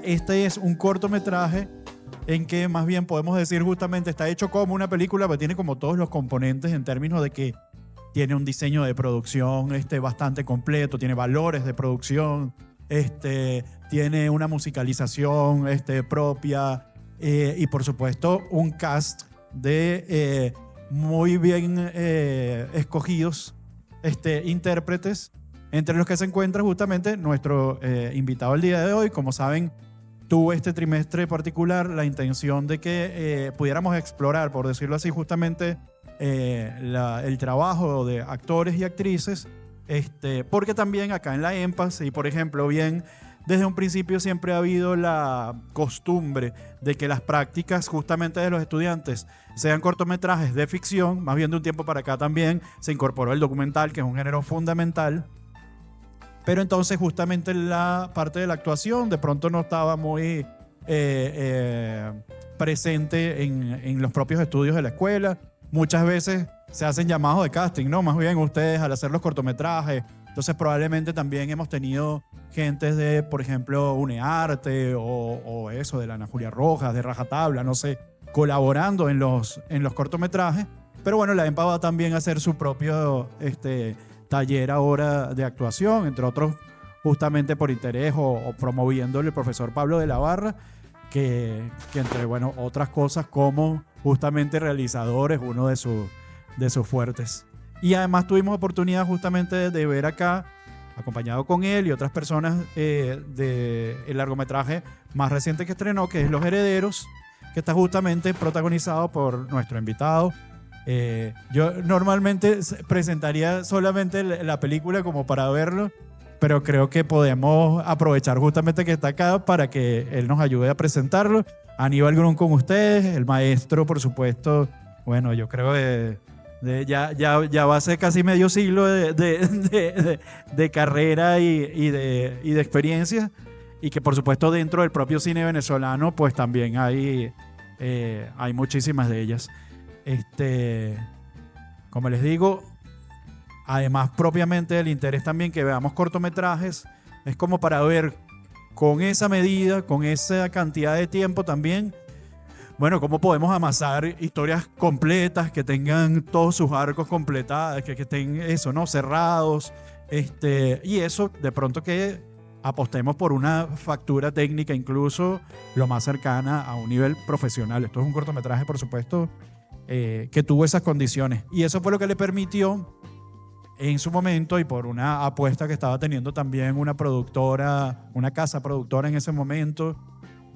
este es un cortometraje en que más bien podemos decir justamente está hecho como una película, pero tiene como todos los componentes en términos de que tiene un diseño de producción bastante completo, tiene valores de producción, tiene una musicalización propia y por supuesto un cast de muy bien escogidos intérpretes, entre los que se encuentra justamente nuestro invitado el día de hoy. Como saben, tuvo este trimestre particular la intención de que pudiéramos explorar, por decirlo así, justamente el trabajo de actores y actrices, porque también acá en la EMPAS, y por ejemplo, bien, desde un principio siempre ha habido la costumbre de que las prácticas justamente de los estudiantes sean cortometrajes de ficción. Más bien de un tiempo para acá también se incorporó el documental, que es un género fundamental. Pero entonces justamente la parte de la actuación de pronto no estaba muy presente en los propios estudios de la escuela. Muchas veces se hacen llamados de casting, ¿no? Más bien ustedes al hacer los cortometrajes. Entonces probablemente también hemos tenido gentes de, por ejemplo, UNEARTE o eso, de la Ana Julia Rojas, de Rajatabla, no sé, colaborando en los cortometrajes. Pero bueno, la EMPA va también a hacer su propio taller ahora de actuación, entre otros justamente por interés o promoviéndole el profesor Pablo de la Barra, que entre otras cosas como justamente realizador es uno de sus fuertes. Y además tuvimos oportunidad justamente de ver acá, acompañado con él y otras personas, del largometraje más reciente que estrenó, que es Los Herederos, que está justamente protagonizado por nuestro invitado. Yo normalmente presentaría solamente la película como para verlo, pero creo que podemos aprovechar justamente que está acá para que él nos ayude a presentarlo. Aníbal Grun con ustedes, el maestro, por supuesto. Bueno, yo creo ya va a ser casi medio siglo de carrera y de experiencia, y que por supuesto dentro del propio cine venezolano pues también hay muchísimas de ellas. Como les digo, además propiamente del interés también que veamos cortometrajes, es como para ver con esa medida, con esa cantidad de tiempo también, bueno, cómo podemos amasar historias completas que tengan todos sus arcos completados, que estén eso, ¿no? Cerrados, y eso de pronto que apostemos por una factura técnica incluso lo más cercana a un nivel profesional. Esto es un cortometraje, por supuesto, que tuvo esas condiciones, y eso fue lo que le permitió en su momento, y por una apuesta que estaba teniendo también una productora, una casa productora en ese momento,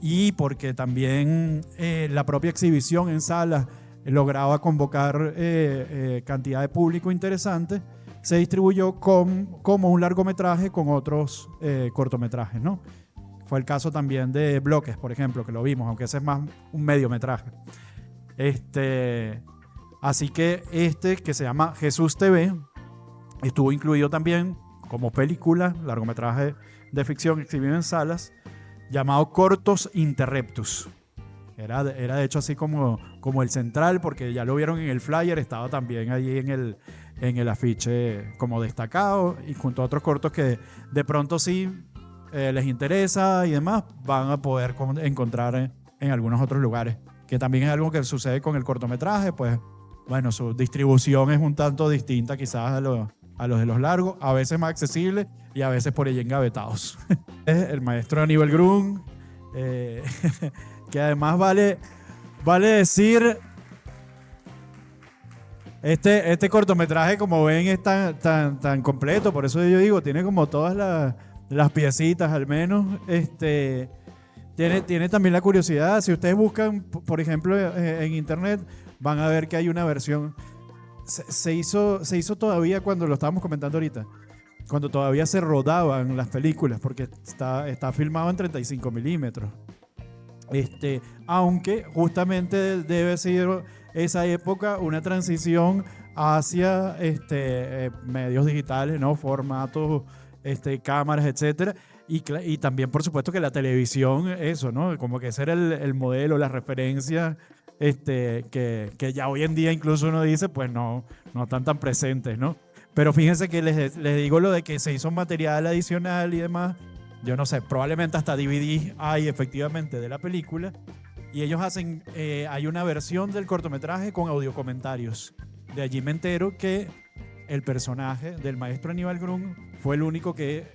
y porque también la propia exhibición en salas lograba convocar cantidad de público interesante, se distribuyó como un largometraje con otros cortometrajes, ¿no? Fue el caso también de Bloques, por ejemplo, que lo vimos, aunque ese es más un mediometraje. Así que que se llama Jesús TV estuvo incluido también como película, largometraje de ficción exhibido en salas, llamado Cortos Interreptus. Era de hecho así como el central, porque ya lo vieron en el flyer, estaba también ahí en el afiche como destacado, y junto a otros cortos que de pronto sí les interesa y demás, van a poder encontrar en algunos otros lugares, que también es algo que sucede con el cortometraje. Pues bueno, su distribución es un tanto distinta quizás a los de los largos, a veces más accesibles y a veces por ahí engavetados. El maestro Aníbal Grun, que además vale decir, este cortometraje, como ven, es tan completo, por eso yo digo, tiene como todas las piecitas al menos. Tiene también la curiosidad, si ustedes buscan, por ejemplo, en internet, van a ver que hay una versión, se hizo todavía cuando lo estábamos comentando ahorita, cuando todavía se rodaban las películas, porque está filmado en 35 milímetros. Aunque justamente debe ser esa época una transición hacia medios digitales, ¿no? Formatos, cámaras, etcétera. Y también, por supuesto, que la televisión, eso, ¿no? Como que ese era el modelo, la referencia, que ya hoy en día incluso uno dice, pues no están tan presentes, ¿no? Pero fíjense que les digo lo de que se hizo un material adicional y demás, yo no sé, probablemente hasta DVD hay efectivamente de la película. Y ellos hacen, hay una versión del cortometraje con audiocomentarios. De allí me entero que el personaje del maestro Aníbal Grun fue el único que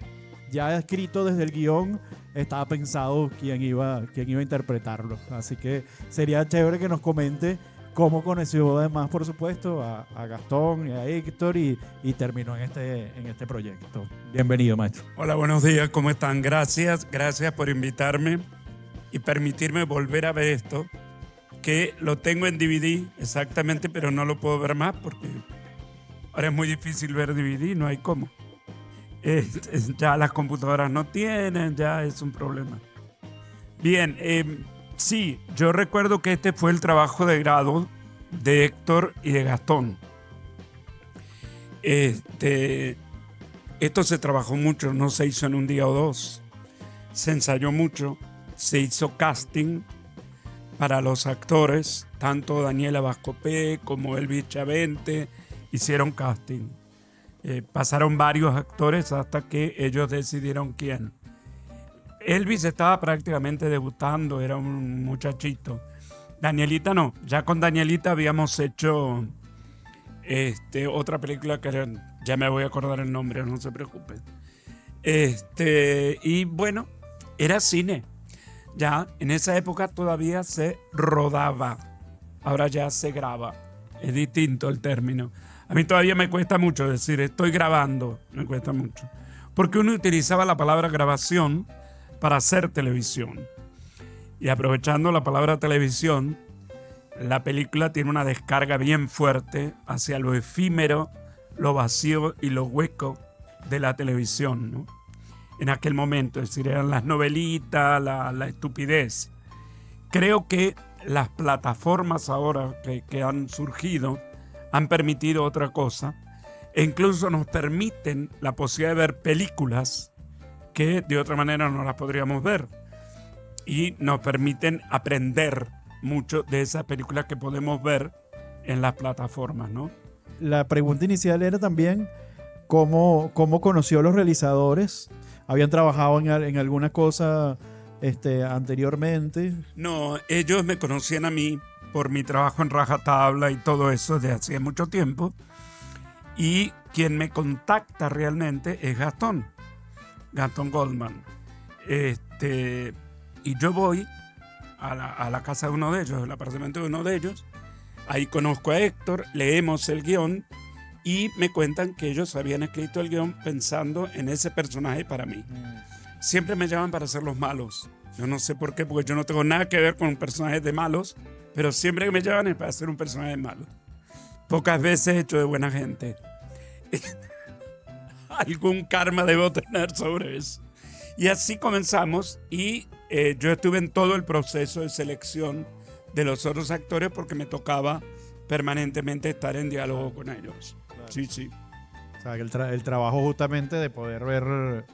ya escrito desde el guión estaba pensado quién iba a interpretarlo. Así que sería chévere que nos comente cómo conoció además, por supuesto, a Gastón y a Héctor y terminó en este proyecto. Bienvenido, maestro. Hola, buenos días, ¿cómo están? Gracias por invitarme y permitirme volver a ver esto, que lo tengo en DVD exactamente, pero no lo puedo ver más porque ahora es muy difícil ver DVD, no hay cómo. Ya las computadoras no tienen, ya es un problema. Bien, sí, yo recuerdo que este fue el trabajo de grado de Héctor y de Gastón. Esto se trabajó mucho, no se hizo en un día o dos. Se ensayó mucho, se hizo casting para los actores, tanto Daniela Bascopé como Elvis Chavente hicieron casting. Pasaron varios actores hasta que ellos decidieron quién. Elvis estaba prácticamente debutando, era un muchachito. Danielita no, ya con Danielita habíamos hecho otra película que era, ya me voy a acordar el nombre, no se preocupen. Y bueno, era cine. Ya en esa época todavía se rodaba, ahora ya se graba. Es distinto el término. A mí todavía me cuesta mucho decir estoy grabando, me cuesta mucho. Porque uno utilizaba la palabra grabación para hacer televisión. Y aprovechando la palabra televisión, la película tiene una descarga bien fuerte hacia lo efímero, lo vacío y lo hueco de la televisión, ¿no? En aquel momento, es decir, eran las novelitas, la estupidez. Creo que las plataformas ahora que han surgido han permitido otra cosa e incluso nos permiten la posibilidad de ver películas que de otra manera no las podríamos ver y nos permiten aprender mucho de esas películas que podemos ver en las plataformas, ¿no? La pregunta inicial era también cómo conoció a los realizadores. ¿Habían trabajado en alguna cosa anteriormente? No, ellos me conocían a mí por mi trabajo en Rajatabla y todo eso de hace mucho tiempo. Y quien me contacta realmente es Gastón Goldman. Y yo voy a la casa de uno de ellos, el apartamento de uno de ellos. Ahí conozco a Héctor, leemos el guión y me cuentan que ellos habían escrito el guión pensando en ese personaje para mí. Siempre me llaman para hacer los malos. Yo no sé por qué, porque yo no tengo nada que ver con personajes de malos, pero siempre que me llaman es para hacer un personaje malo. Pocas veces he hecho de buena gente. Algún karma debo tener sobre eso. Y así comenzamos y yo estuve en todo el proceso de selección de los otros actores porque me tocaba permanentemente estar en diálogo con ellos. Claro. Sí, sí. O sea, que el trabajo justamente de poder ver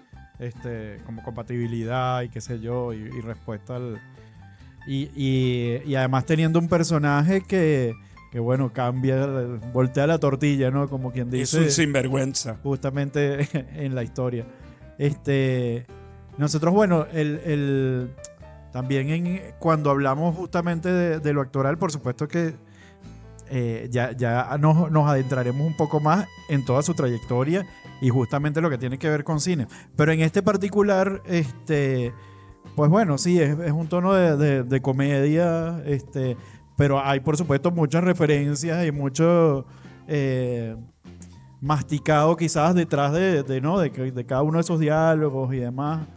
como compatibilidad y qué sé yo, y respuesta al... Y además teniendo un personaje que bueno, cambia, voltea la tortilla, ¿no? Como quien dice. Es un sinvergüenza. Justamente en la historia. Nosotros, bueno, también cuando hablamos justamente de lo actoral, por supuesto que ya nos adentraremos un poco más en toda su trayectoria y justamente lo que tiene que ver con cine. Pero en este particular, pues bueno, sí, es un tono de comedia, pero hay por supuesto muchas referencias y mucho masticado quizás detrás de cada uno de esos diálogos y demás.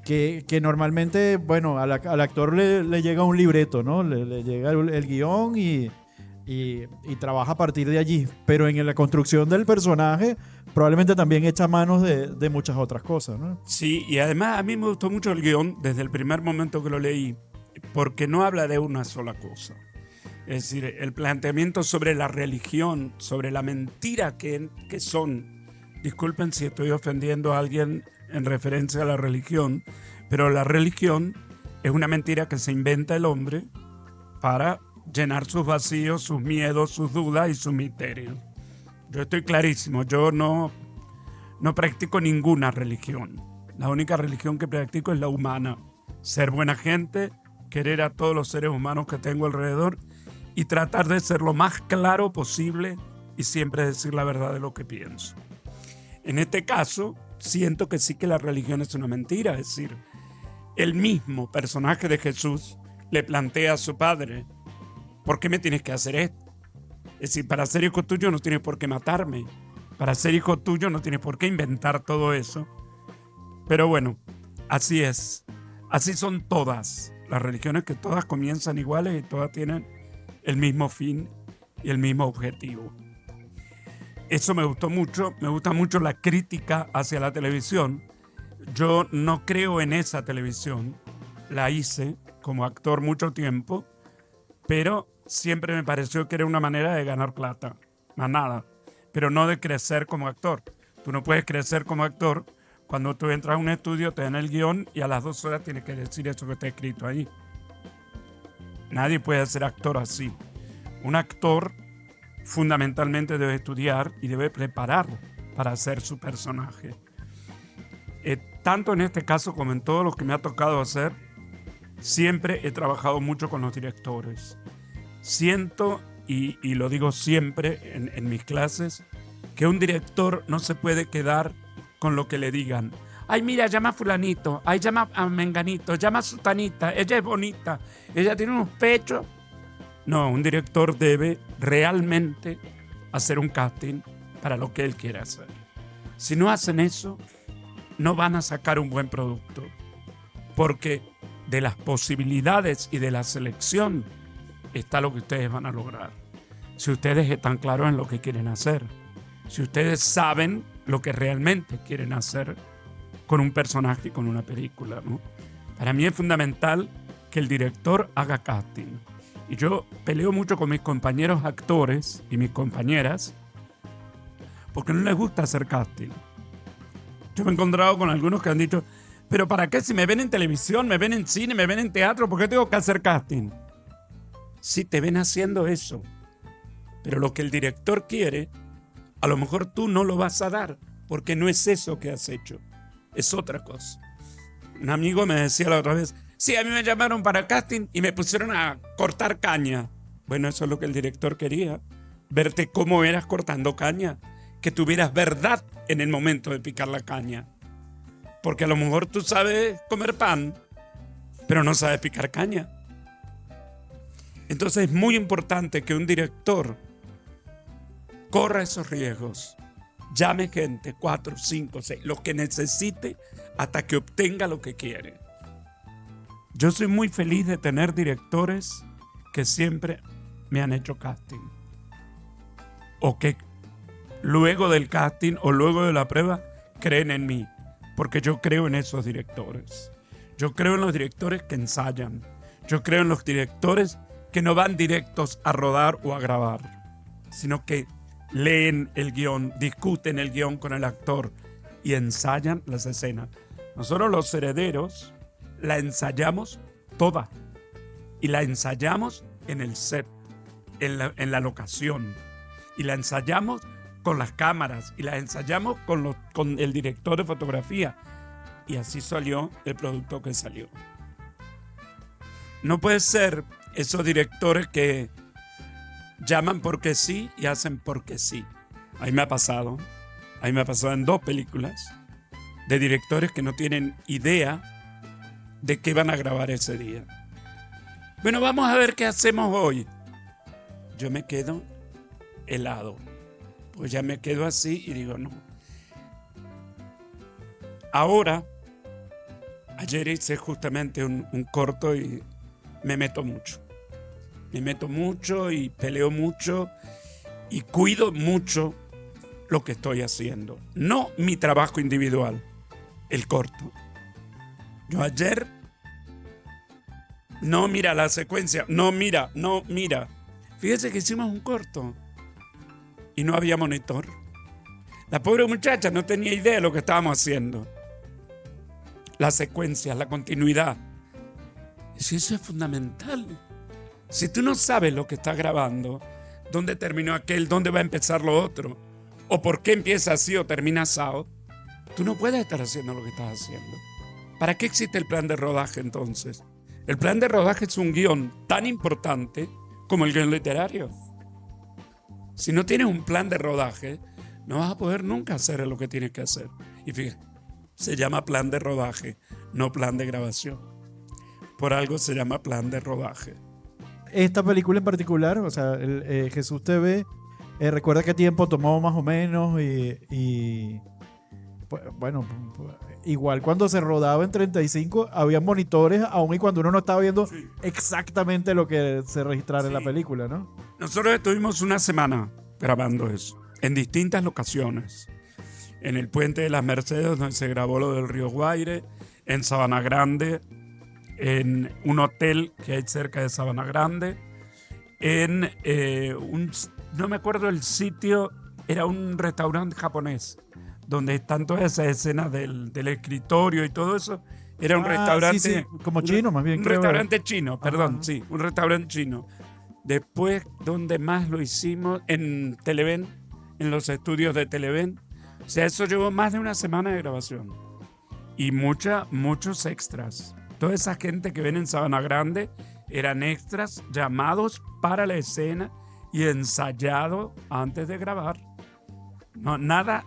Que normalmente, bueno, al actor le llega un libreto, ¿no? Le llega el guión y trabaja a partir de allí. Pero en la construcción del personaje probablemente también echa manos de muchas otras cosas, ¿no? Sí, y además a mí me gustó mucho el guión desde el primer momento que lo leí, porque no habla de una sola cosa. Es decir, el planteamiento sobre la religión, sobre la mentira que son. Disculpen si estoy ofendiendo a alguien en referencia a la religión, pero la religión es una mentira que se inventa el hombre para llenar sus vacíos, sus miedos, sus dudas y sus misterios. Yo estoy clarísimo, yo no no practico ninguna religión. La única religión que practico es la humana. Ser buena gente, querer a todos los seres humanos que tengo alrededor y tratar de ser lo más claro posible y siempre decir la verdad de lo que pienso. En este caso, siento que sí que la religión es una mentira. Es decir, el mismo personaje de Jesús le plantea a su padre: ¿por qué me tienes que hacer esto? Es decir, para ser hijo tuyo no tienes por qué matarme. Para ser hijo tuyo no tienes por qué inventar todo eso. Pero bueno, así es. Así son todas las religiones, que todas comienzan iguales y todas tienen el mismo fin y el mismo objetivo. Eso me gustó mucho. Me gusta mucho la crítica hacia la televisión. Yo no creo en esa televisión. La hice como actor mucho tiempo, pero siempre me pareció que era una manera de ganar plata. Más nada. Pero no de crecer como actor. Tú no puedes crecer como actor cuando tú entras a un estudio, te dan el guión y a las 2 horas tienes que decir eso que está escrito ahí. Nadie puede ser actor así. Un actor fundamentalmente debe estudiar y debe preparar para hacer su personaje. Tanto en este caso como en todos los que me ha tocado hacer, siempre he trabajado mucho con los directores. Siento, y lo digo siempre en mis clases, que un director no se puede quedar con lo que le digan. Ay, mira, llama a fulanito, ay, llama a menganito, llama a sutanita, ella es bonita, ella tiene unos pechos. No, un director debe realmente hacer un casting para lo que él quiere hacer. Si no hacen eso, no van a sacar un buen producto, porque de las posibilidades y de la selección está lo que ustedes van a lograr. Si ustedes están claros en lo que quieren hacer, si ustedes saben lo que realmente quieren hacer con un personaje y con una película, ¿no? Para mí es fundamental que el director haga casting. Y yo peleo mucho con mis compañeros actores y mis compañeras porque no les gusta hacer casting. Yo me he encontrado con algunos que han dicho: ¿pero para qué? Si me ven en televisión, me ven en cine, me ven en teatro, ¿por qué tengo que hacer casting? Sí, te ven haciendo eso, pero lo que el director quiere, a lo mejor tú no lo vas a dar, porque no es eso que has hecho, es otra cosa. Un amigo me decía la otra vez: sí, a mí me llamaron para casting y me pusieron a cortar caña. Bueno, eso es lo que el director quería, verte cómo eras cortando caña, que tuvieras verdad en el momento de picar la caña. Porque a lo mejor tú sabes comer pan, pero no sabes picar caña. Entonces es muy importante que un director corra esos riesgos. Llame gente, 4, 5, 6, los que necesite hasta que obtenga lo que quiere. Yo soy muy feliz de tener directores que siempre me han hecho casting. O que luego del casting o luego de la prueba creen en mí. Porque yo creo en esos directores. Yo creo en los directores que ensayan. Yo creo en los directores que no van directos a rodar o a grabar, sino que leen el guión, discuten el guión con el actor y ensayan las escenas. Nosotros los herederos la ensayamos toda y la ensayamos en el set, en la locación, y la ensayamos con las cámaras y la ensayamos con el director de fotografía, y así salió el producto que salió. No puede ser esos directores que llaman porque sí y hacen porque sí. A mí me ha pasado en 2 películas de directores que no tienen idea de qué van a grabar ese día. Bueno, vamos a ver qué hacemos hoy. Yo me quedo helado, pues ya me quedo así y digo no. Ahora, ayer hice justamente un corto y me meto mucho. Me meto mucho y peleo mucho y cuido mucho lo que estoy haciendo. No mi trabajo individual, el corto. Yo ayer, no mira la secuencia, no mira. Fíjese que hicimos un corto y no había monitor. La pobre muchacha no tenía idea de lo que estábamos haciendo. La secuencia, la continuidad. Si eso es fundamental. Si tú no sabes lo que estás grabando, dónde terminó aquel, dónde va a empezar lo otro, o por qué empieza así o termina asado, tú no puedes estar haciendo lo que estás haciendo. ¿Para qué existe el plan de rodaje entonces? El plan de rodaje es un guión tan importante como el guión literario. Si no tienes un plan de rodaje, no vas a poder nunca hacer lo que tienes que hacer. Y fíjate, se llama plan de rodaje, no plan de grabación. Por algo se llama plan de rodaje. Esta película en particular, o sea, Jesús TV, ¿recuerda qué tiempo tomó más o menos? Pues, bueno, igual cuando se rodaba en 35 había monitores, aun y cuando uno no estaba viendo exactamente lo que se registrara en la película, ¿no? Nosotros estuvimos una semana grabando eso, en distintas locaciones. En el Puente de las Mercedes, donde se grabó lo del Río Guaire, en Sabana Grande, en un hotel que hay cerca de Sabana Grande, en no me acuerdo el sitio, era un restaurante japonés, donde están todas esas escenas del escritorio y todo eso. Era un restaurante... Sí, como chino, más bien. Un restaurante chino, perdón, sí, un restaurante chino. Después, ¿dónde más lo hicimos? En Televen, en los estudios de Televen. O sea, eso llevó más de una semana de grabación. Y muchos extras. Toda esa gente que ven en Sabana Grande eran extras llamados para la escena y ensayados antes de grabar. No, nada,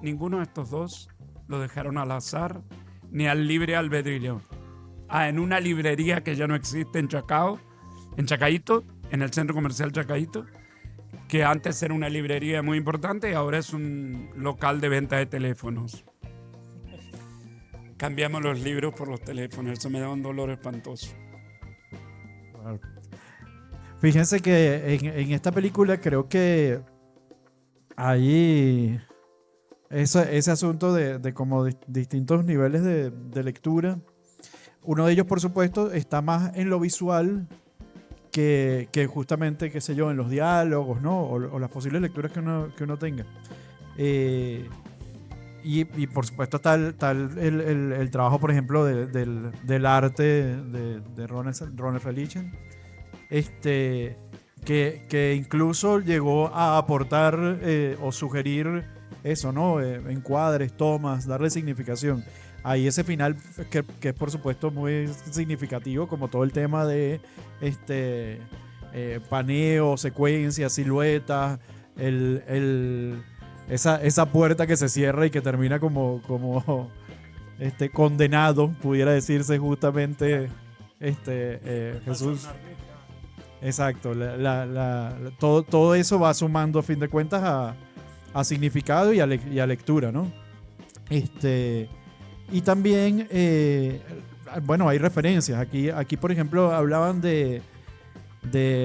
ninguno de estos dos lo dejaron al azar ni al libre albedrío. En una librería que ya no existe en Chacao, en Chacaíto, en el centro comercial Chacaíto, que antes era una librería muy importante y ahora es un local de venta de teléfonos. Cambiamos los libros por los teléfonos, eso me da un dolor espantoso. Wow. Fíjense que en esta película creo que hay ese asunto de como distintos niveles de lectura. Uno de ellos, por supuesto, está más en lo visual que justamente, qué sé yo, en los diálogos, ¿no? O las posibles lecturas que uno tenga. Y por supuesto está el trabajo, por ejemplo, del arte de Ronald Felichen, que incluso llegó a aportar o sugerir eso, ¿no? Encuadres, tomas, darle significación. Ahí ese final que es por supuesto muy significativo, como todo el tema de paneo, secuencias, siluetas, esa puerta que se cierra y que termina como condenado, pudiera decirse justamente Jesús. Exacto, todo eso va sumando a fin de cuentas a significado y a lectura, ¿no? Y también, bueno, hay referencias. Aquí, por ejemplo, hablaban de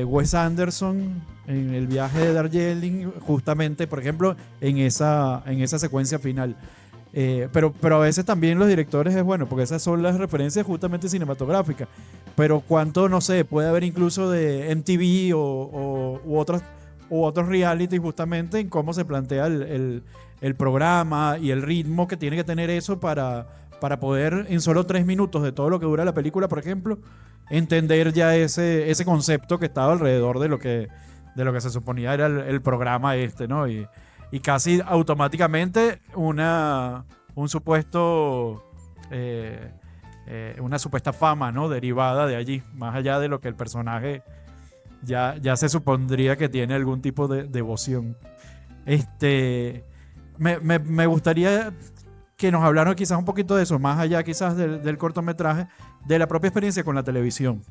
Wes Anderson en el viaje de Darjeeling, justamente, por ejemplo, en esa secuencia final. Pero a veces también los directores es bueno, porque esas son las referencias justamente cinematográficas. Pero cuánto, no sé, puede haber incluso de MTV u otros reality justamente en cómo se plantea el programa y el ritmo que tiene que tener eso para poder en solo 3 minutos de todo lo que dura la película, por ejemplo, entender ya ese concepto que estaba alrededor de lo que se suponía era el programa ¿no? Y casi automáticamente una supuesta fama, ¿no? Derivada de allí, más allá de lo que el personaje ya se supondría que tiene algún tipo de devoción. Me gustaría que nos hablaran quizás un poquito de eso, más allá quizás del cortometraje, de la propia experiencia con la televisión.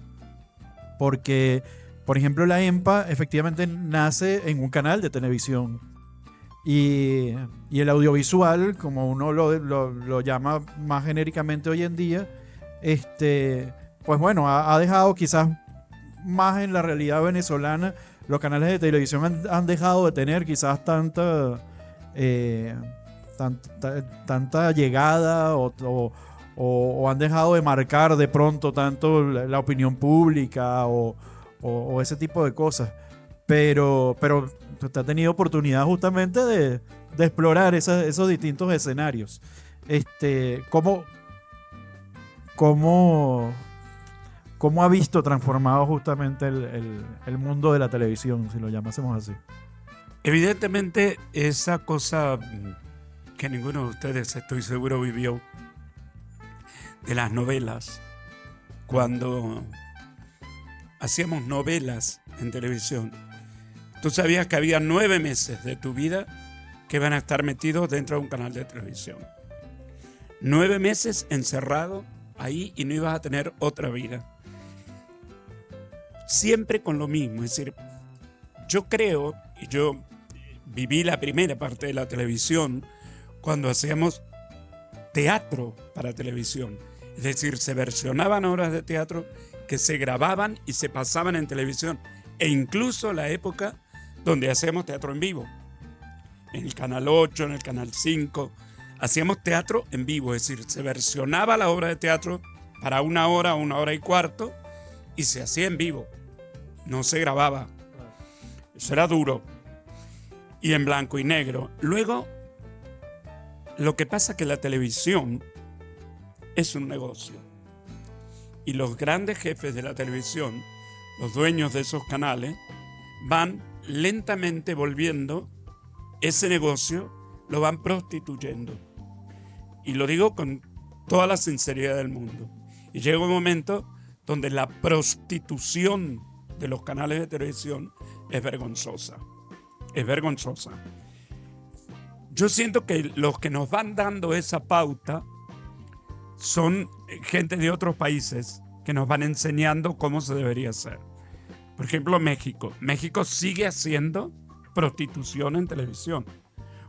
Porque, por ejemplo, la EMPA efectivamente nace en un canal de televisión. Y el audiovisual, como uno lo llama más genéricamente hoy en día, pues bueno, ha dejado quizás más en la realidad venezolana, los canales de televisión han dejado de tener quizás tanta llegada o han dejado de marcar de pronto tanto la opinión pública o ese tipo de cosas. Pero usted ha tenido oportunidad justamente de explorar esos distintos escenarios. ¿Cómo ha visto transformado justamente el mundo de la televisión, si lo llamásemos así? Evidentemente, esa cosa que ninguno de ustedes, estoy seguro, vivió, de las novelas. Cuando hacíamos novelas en televisión, tú sabías que había 9 meses de tu vida que van a estar metidos dentro de un canal de televisión. 9 meses encerrado ahí y no ibas a tener otra vida. Siempre con lo mismo, es decir, yo creo, y yo viví la primera parte de la televisión cuando hacíamos teatro para televisión. Es decir, se versionaban obras de teatro que se grababan y se pasaban en televisión. E incluso la época donde hacíamos teatro en vivo. En el Canal 8, en el Canal 5, hacíamos teatro en vivo. Es decir, se versionaba la obra de teatro para 1 hora, 1 hora y cuarto, y se hacía en vivo. No se grababa. Eso era duro. Y en blanco y negro. Luego, lo que pasa es que la televisión es un negocio. Y los grandes jefes de la televisión, los dueños de esos canales, van lentamente volviendo ese negocio, lo van prostituyendo. Y lo digo con toda la sinceridad del mundo. Y llega un momento donde la prostitución de los canales de televisión es vergonzosa. Es vergonzosa. Yo siento que los que nos van dando esa pauta son gente de otros países que nos van enseñando cómo se debería hacer. Por ejemplo, México. México sigue haciendo prostitución en televisión.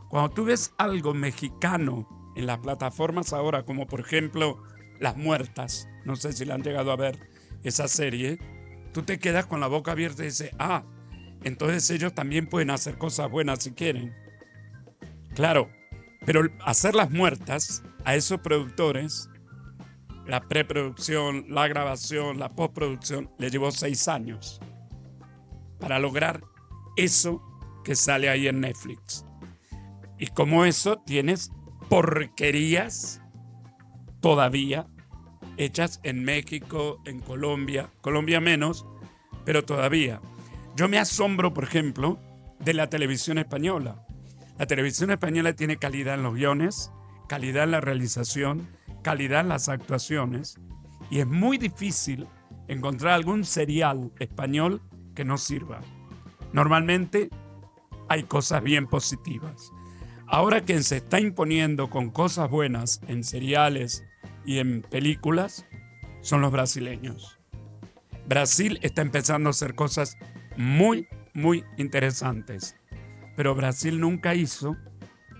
Cuando tú ves algo mexicano en las plataformas ahora, como por ejemplo Las Muertas, no sé si la han llegado a ver esa serie, tú te quedas con la boca abierta y dices, entonces ellos también pueden hacer cosas buenas si quieren. Claro, pero hacer Las Muertas a esos productores, la preproducción, la grabación, la postproducción, le llevó 6 años para lograr eso que sale ahí en Netflix. Y como eso tienes porquerías todavía hechas en México, en Colombia menos, pero todavía. Yo me asombro, por ejemplo, de la televisión española. La televisión española tiene calidad en los guiones, calidad en la realización, calidad en las actuaciones, y es muy difícil encontrar algún serial español que no sirva. Normalmente hay cosas bien positivas. Ahora quien se está imponiendo con cosas buenas en seriales y en películas son los brasileños. Brasil está empezando a hacer cosas muy, muy interesantes, pero Brasil nunca hizo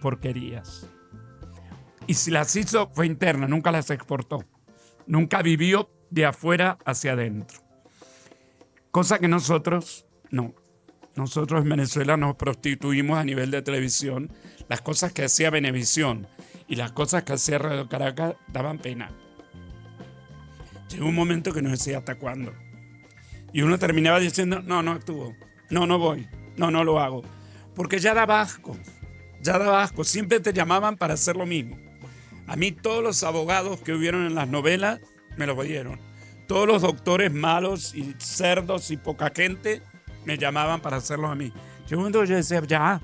porquerías. Y si las hizo fue interna, nunca las exportó. Nunca vivió de afuera hacia adentro. Cosa que nosotros no. Nosotros en Venezuela nos prostituimos a nivel de televisión. Las cosas que hacía Venevisión y las cosas que hacía Radio Caracas daban pena. Llegó un momento que nos decía ¿hasta cuándo? Y uno terminaba diciendo no actúo, no voy, no lo hago. Porque ya daba asco, siempre te llamaban para hacer lo mismo. A mí todos los abogados que hubieron en las novelas me los dieron. Todos los doctores malos y cerdos y poca gente me llamaban para hacerlo a mí. Llegó un momento que yo decía, ya.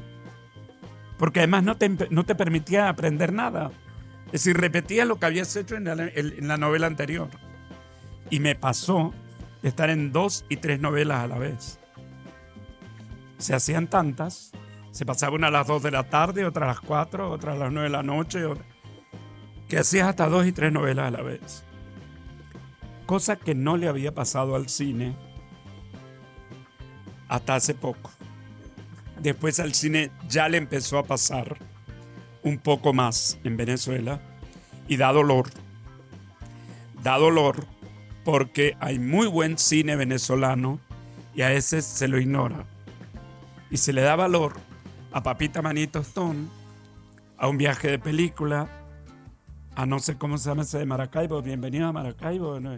Porque además no te permitía aprender nada. Es decir, repetías lo que habías hecho en la novela anterior. Y me pasó de estar en 2 y 3 novelas a la vez. Se hacían tantas. Se pasaba una a las 2 de la tarde, otra a las 4, otra a las 9 de la noche. Que hacías hasta 2 y 3 novelas a la vez. Cosa que no le había pasado al cine hasta hace poco. Después al cine ya le empezó a pasar un poco más en Venezuela y da dolor. Da dolor porque hay muy buen cine venezolano y a ese se lo ignora. Y se le da valor a Papita Manito Stone, a Un Viaje de Película, a no sé cómo se llama ese de Maracaibo, Bienvenido a Maracaibo, ¿no?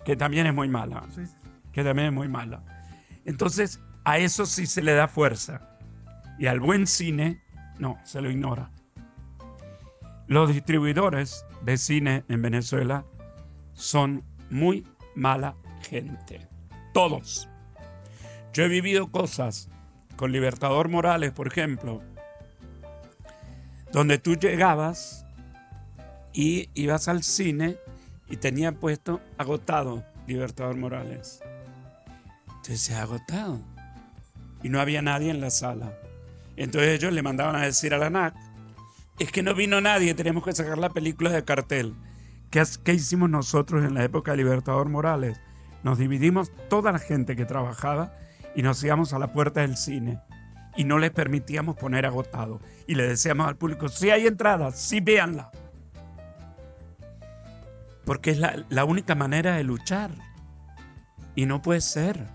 Que también es muy mala. Sí. Que también es muy mala. Entonces, a eso sí se le da fuerza. Y al buen cine, no, se lo ignora. Los distribuidores de cine en Venezuela son muy mala gente. Todos. Yo he vivido cosas con Libertador Morales, por ejemplo, donde tú llegabas y ibas al cine y tenían puesto agotado Libertador Morales. Entonces se ha agotado y no había nadie en la sala. Entonces ellos le mandaban a decir a la ANAC, es que no vino nadie, tenemos que sacar la película de cartel. ¿Qué hicimos nosotros en la época de Libertador Morales? Nos dividimos toda la gente que trabajaba y nos íbamos a la puerta del cine y no les permitíamos poner agotado. Y le decíamos al público, si hay entradas, sí véanla. Porque es la única manera de luchar. Y no puede ser.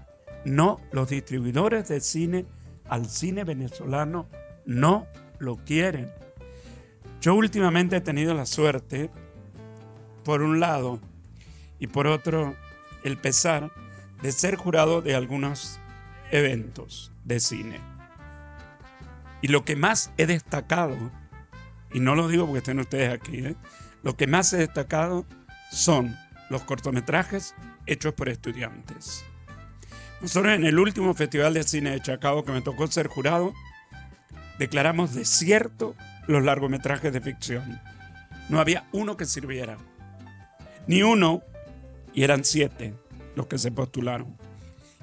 No, los distribuidores de cine al cine venezolano no lo quieren. Yo últimamente he tenido la suerte, por un lado, y por otro, el pesar de ser jurado de algunos eventos de cine. Y lo que más he destacado, y no lo digo porque estén ustedes aquí, lo que más he destacado son los cortometrajes hechos por estudiantes. Nosotros en el último Festival de Cine de Chacao, que me tocó ser jurado, declaramos desierto los largometrajes de ficción. No había uno que sirviera. Ni uno, y eran 7 los que se postularon.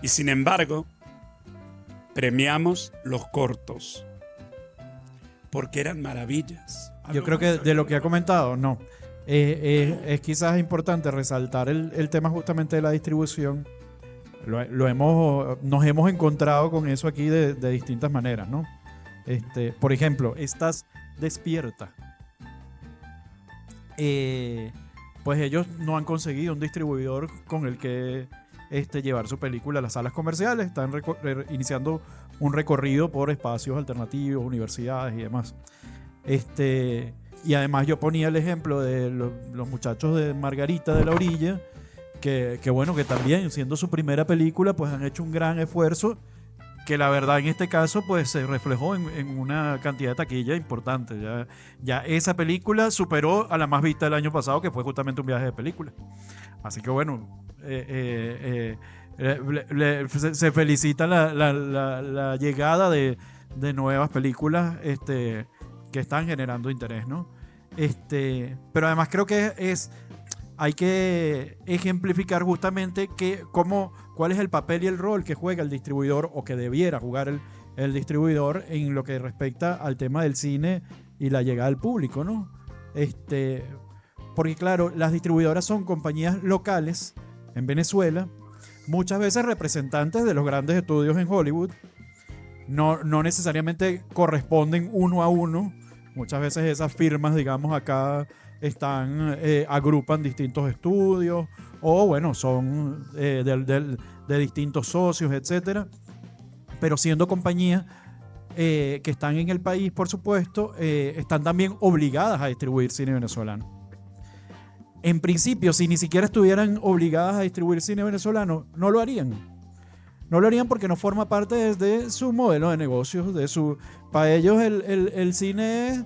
Y sin embargo, premiamos los cortos, porque eran maravillas. Yo creo que de lo que ha comentado, no. Es quizás importante resaltar el tema justamente de la distribución. Nos hemos encontrado con eso aquí de distintas maneras, ¿no? Por ejemplo, Estás Despierta. Pues ellos no han conseguido un distribuidor con el que llevar su película a las salas comerciales. Están iniciando un recorrido por espacios alternativos, universidades y demás. Y además yo ponía el ejemplo de los muchachos de Margarita de la Orilla, que bueno, que también siendo su primera película pues han hecho un gran esfuerzo, que la verdad en este caso pues se reflejó en una cantidad de taquilla importante. Ya esa película superó a la más vista del año pasado, que fue justamente Un viaje de película. Así que bueno, se felicita la llegada de nuevas películas que están generando interés, ¿no? Pero además creo que hay que ejemplificar justamente cuál es el papel y el rol que juega el distribuidor, o que debiera jugar el distribuidor en lo que respecta al tema del cine y la llegada al público, ¿no? Porque claro, las distribuidoras son compañías locales en Venezuela, muchas veces representantes de los grandes estudios en Hollywood. No necesariamente corresponden uno a uno. Muchas veces esas firmas, digamos, acá agrupan distintos estudios, o bueno, son de distintos socios, etcétera. Pero siendo compañías que están en el país, por supuesto, están también obligadas a distribuir cine venezolano. En principio, si ni siquiera estuvieran obligadas a distribuir cine venezolano, no lo harían. No lo harían porque no forma parte de su modelo de negocios. Para ellos el cine es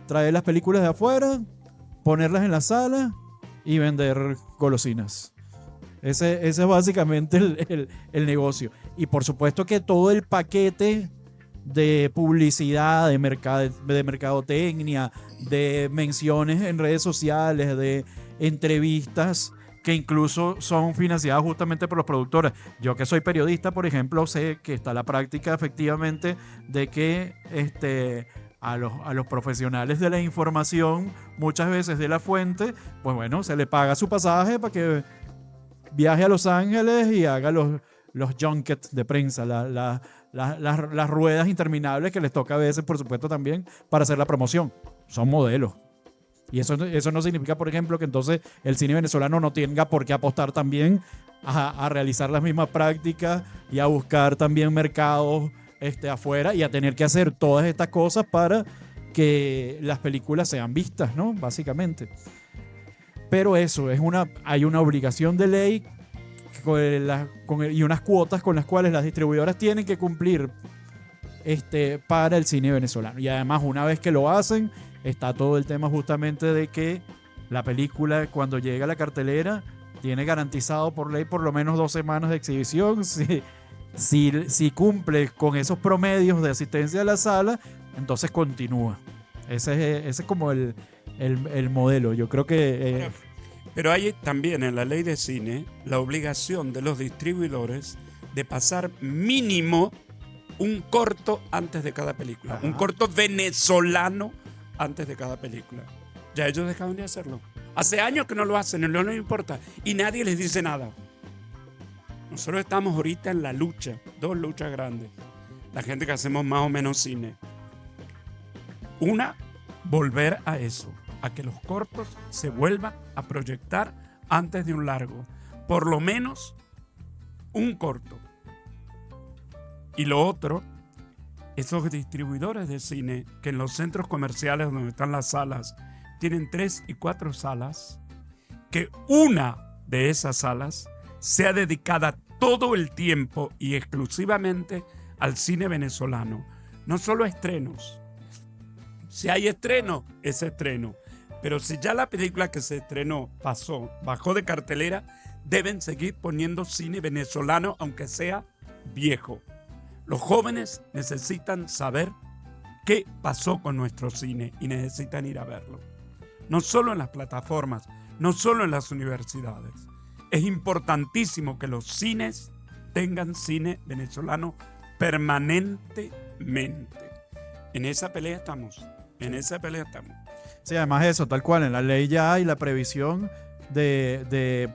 traer las películas de afuera, ponerlas en la sala y vender golosinas. Ese es básicamente el negocio. Y por supuesto que todo el paquete de publicidad, de mercadotecnia, de menciones en redes sociales, de entrevistas que incluso son financiadas justamente por los productores. Yo, que soy periodista, por ejemplo, sé que está la práctica efectivamente de que a los profesionales de la información, muchas veces de la fuente, pues bueno, se le paga su pasaje para que viaje a Los Ángeles y haga los junkets de prensa, las ruedas interminables que les toca a veces, por supuesto, también para hacer la promoción. Son modelos. Y eso no significa, por ejemplo, que entonces el cine venezolano no tenga por qué apostar también a realizar las mismas prácticas y a buscar también mercados afuera, y a tener que hacer todas estas cosas para que las películas sean vistas, ¿no? Básicamente. Pero eso, hay una obligación de ley y unas cuotas con las cuales las distribuidoras tienen que cumplir para el cine venezolano. Y además, una vez que lo hacen, está todo el tema justamente de que la película, cuando llega a la cartelera, tiene garantizado por ley por lo menos 2 semanas de exhibición. Si cumple con esos promedios de asistencia a la sala, entonces continúa. Ese es como el modelo. Yo creo que... Pero hay también en la ley de cine la obligación de los distribuidores de pasar mínimo un corto antes de cada película. Ajá. Un corto venezolano antes de cada película. Ya ellos dejaron de hacerlo. Hace años que no lo hacen, no les importa. Y nadie les dice nada. Nosotros estamos ahorita en la lucha, 2 luchas grandes. La gente que hacemos más o menos cine. Una, volver a eso, a que los cortos se vuelvan a proyectar antes de un largo. Por lo menos un corto. Y lo otro, esos distribuidores de cine que en los centros comerciales donde están las salas tienen 3 y 4 salas, que una de esas salas sea dedicada todo el tiempo y exclusivamente al cine venezolano. No solo a estrenos. Si hay estreno, es estreno. Pero si ya la película que se estrenó bajó de cartelera, deben seguir poniendo cine venezolano, aunque sea viejo. Los jóvenes necesitan saber qué pasó con nuestro cine y necesitan ir a verlo. No solo en las plataformas, no solo en las universidades. Es importantísimo que los cines tengan cine venezolano permanentemente. En esa pelea estamos. Sí, además eso, tal cual, en la ley ya hay la previsión de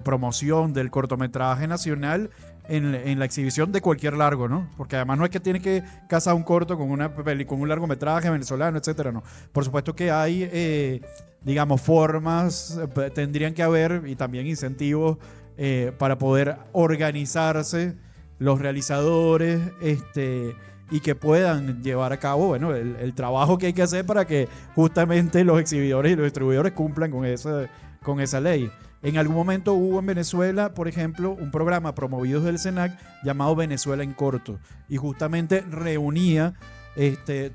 promoción del cortometraje nacional en la exhibición de cualquier largo, ¿no? Porque además no es que tiene que casar un corto con con un largometraje venezolano, etcétera, no. Por supuesto que hay, digamos, formas, tendrían que haber y también incentivos para poder organizarse los realizadores, y que puedan llevar a cabo, bueno, el trabajo que hay que hacer para que justamente los exhibidores y los distribuidores cumplan con esa ley. En algún momento hubo en Venezuela, por ejemplo, un programa promovido del SENAC llamado Venezuela en Corto, y justamente reunía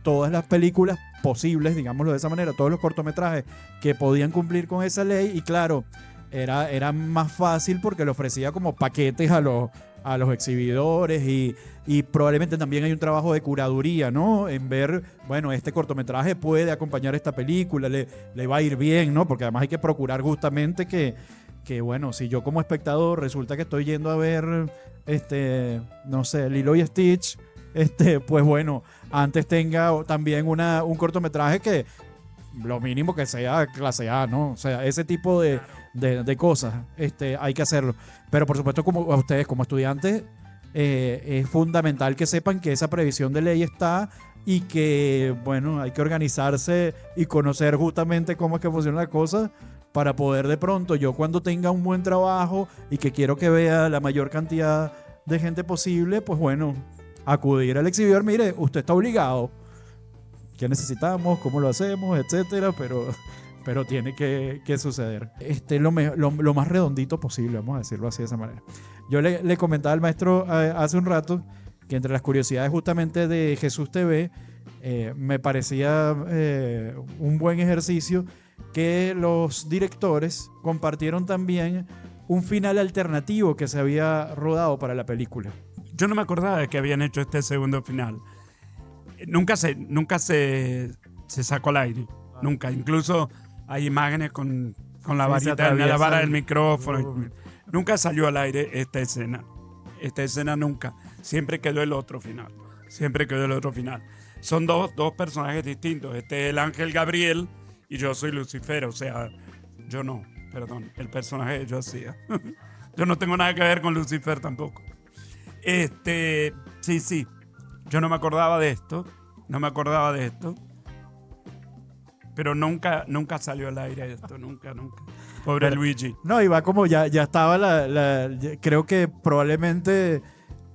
todas las películas posibles, digámoslo de esa manera, todos los cortometrajes que podían cumplir con esa ley, y claro, era más fácil porque le ofrecía como paquetes a los exhibidores, y probablemente también hay un trabajo de curaduría, ¿no? En ver, bueno, este cortometraje puede acompañar esta película, le va a ir bien, ¿no? Porque además hay que procurar justamente que bueno, si yo como espectador resulta que estoy yendo a ver, no sé, Lilo y Stitch, pues bueno, antes tenga también un cortometraje que lo mínimo que sea clase A, ¿no? O sea, ese tipo de cosas, hay que hacerlo. Pero por supuesto, como a ustedes como estudiantes, es fundamental que sepan que esa previsión de ley está y que, bueno, hay que organizarse y conocer justamente cómo es que funciona la cosa para poder de pronto, yo cuando tenga un buen trabajo y que quiero que vea la mayor cantidad de gente posible, pues bueno, acudir al exhibidor, mire, usted está obligado. ¿Qué necesitamos? ¿Cómo lo hacemos? Etcétera, pero tiene que suceder. Lo más redondito posible, vamos a decirlo así de esa manera. Yo le comentaba al maestro hace un rato que entre las curiosidades justamente de Jesús TV, me parecía un buen ejercicio que los directores compartieron también un final alternativo que se había rodado para la película. Yo no me acordaba de que habían hecho este segundo final. Nunca se sacó al aire. Nunca. Incluso hay imágenes con la varita, la vara del micrófono. Nunca salió al aire esta escena. Esta escena nunca. Siempre quedó el otro final. Son dos personajes distintos. Este es el ángel Gabriel y yo soy Lucifer. O sea, yo no. Perdón. El personaje que yo hacía. Yo no tengo nada que ver con Lucifer tampoco. Sí. Yo no me acordaba de esto. Pero nunca salió al aire esto. Nunca. Pobre Luigi. No, y va como ya estaba creo que probablemente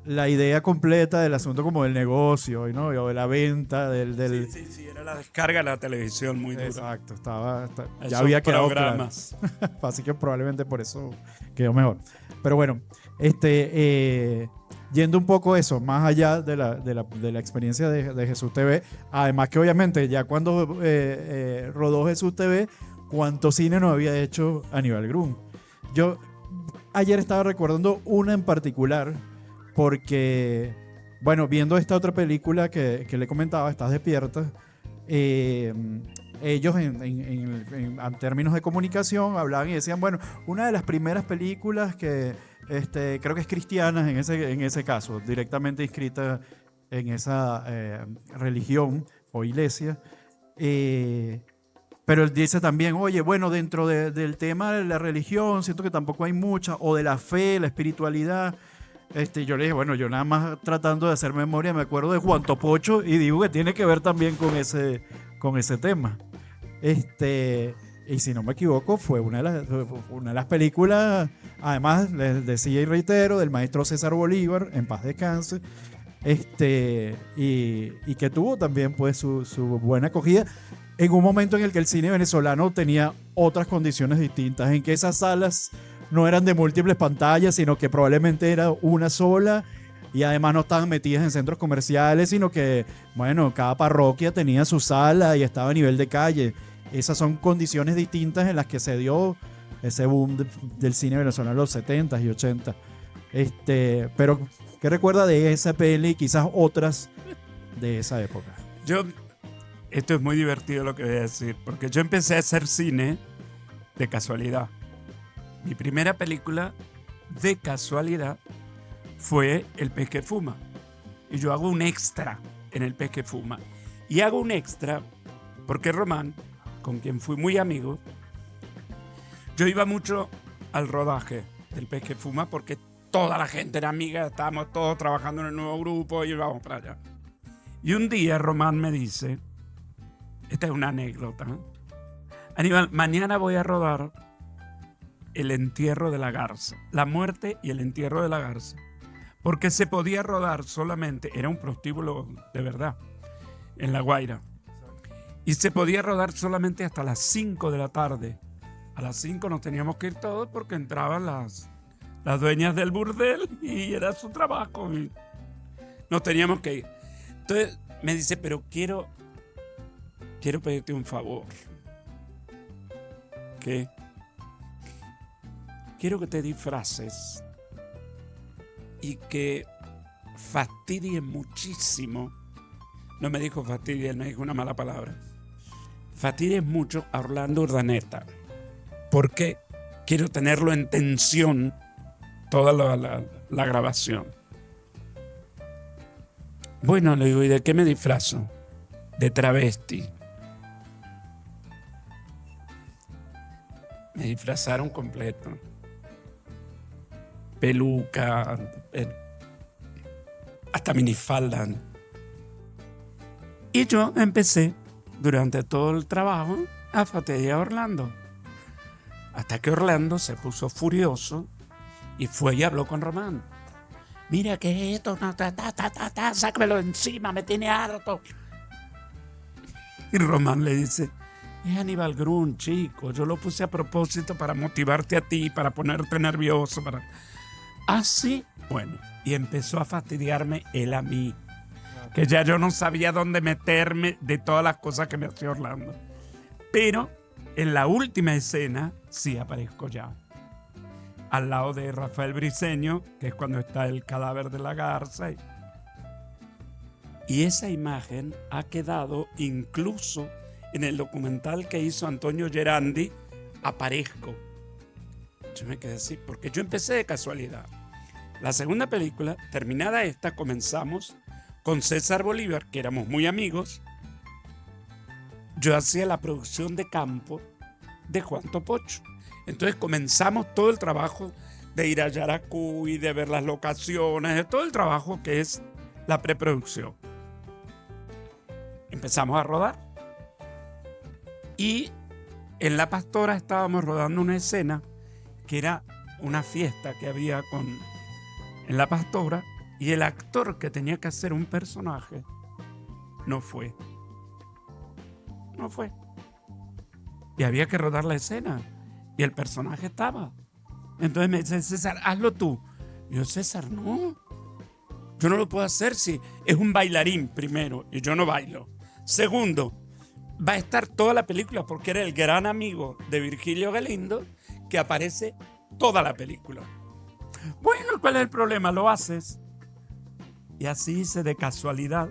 la idea completa del asunto como del negocio, ¿no? O de la venta del... Sí, era la descarga de la televisión muy dura. Exacto, ya había quedado programas. Claro. Así que probablemente por eso quedó mejor. Pero bueno, yendo un poco eso, más allá de la experiencia de Jesús TV, además que obviamente ya cuando rodó Jesús TV, cuánto cine no había hecho Aníbal Grun. Yo ayer estaba recordando una en particular porque, bueno, viendo esta otra película que le comentaba, Estás despierta, eh, ellos en términos de comunicación hablaban y decían, bueno, una de las primeras películas que creo que es cristiana en ese caso, directamente inscrita en esa religión o iglesia. Pero él dice también, oye, bueno, dentro del tema de la religión, siento que tampoco hay mucha, o de la fe, la espiritualidad. Yo le dije, bueno, yo nada más tratando de hacer memoria, me acuerdo de Juan Topocho y digo que tiene que ver también con ese tema. Y si no me equivoco, fue una de las películas, además, les decía y reitero, del maestro César Bolívar, en paz descanse, y que tuvo también pues su buena acogida en un momento en el que el cine venezolano tenía otras condiciones distintas, en que esas salas no eran de múltiples pantallas, sino que probablemente era una sola y además no estaban metidas en centros comerciales, sino que, bueno, cada parroquia tenía su sala y estaba a nivel de calle. Esas son condiciones distintas en las que se dio ese boom del cine venezolano en los 70s y 80s. Pero, ¿qué recuerda de esa peli y quizás otras de esa época? Esto es muy divertido lo que voy a decir, porque yo empecé a hacer cine de casualidad. Mi primera película de casualidad fue El pez que fuma. Y yo hago un extra en El pez que fuma. Y hago un extra porque Román, con quien fui muy amigo, yo iba mucho al rodaje del pez que fuma porque toda la gente era amiga, estábamos todos trabajando en el nuevo grupo y íbamos para allá. Y un día Román me dice, esta es una anécdota, ¿eh? Aníbal, mañana voy a rodar el entierro de la garza, la muerte y el entierro de la garza, porque se podía rodar solamente, era un prostíbulo de verdad, en La Guaira, y se podía rodar solamente hasta las 5 de la tarde. A las 5 nos teníamos que ir todos porque entraban las dueñas del burdel y era su trabajo y nos teníamos que ir. Entonces me dice, pero quiero pedirte un favor. ¿Qué? Quiero que te disfraces y que fastidies muchísimo. No me dijo fastidies, él me dijo una mala palabra. Fastidies mucho a Orlando Urdaneta. Porque quiero tenerlo en tensión toda la grabación. Bueno, le digo, ¿y de qué me disfrazo? De travesti. Me disfrazaron completo. Peluca, hasta minifalda. Y yo empecé durante todo el trabajo a fastidiar a Orlando. Hasta que Orlando se puso furioso y fue y habló con Román. Mira, ¿qué es esto? Sácamelo encima, me tiene harto. Y Román le dice, es Aníbal Grun, chico. Yo lo puse a propósito para motivarte a ti, para ponerte nervioso. Así, bueno, y empezó a fastidiarme él a mí. Que ya yo no sabía dónde meterme de todas las cosas que me hacía Orlando. Pero en la última escena sí aparezco ya. Al lado de Rafael Briceño, que es cuando está el cadáver de la garza. Y esa imagen ha quedado incluso en el documental que hizo Antonio Gerandi, aparezco. Yo me quedé así, porque yo empecé de casualidad. La segunda película, terminada esta, comenzamos con César Bolívar, que éramos muy amigos. Yo hacía la producción de campo de Juan Topocho. Entonces comenzamos todo el trabajo de ir a Yaracuy, de ver las locaciones, de todo el trabajo que es la preproducción. Empezamos a rodar. Y en La Pastora estábamos rodando una escena que era una fiesta que había en La Pastora, y el actor que tenía que hacer un personaje no fue. Y había que rodar la escena y el personaje estaba. Entonces me dice, César, hazlo tú. Y yo, César, no, yo no lo puedo hacer si es un bailarín, primero, y yo no bailo. Segundo, va a estar toda la película porque era el gran amigo de Virgilio Galindo que aparece toda la película. Bueno, ¿cuál es el problema? Lo haces. Y así hice de casualidad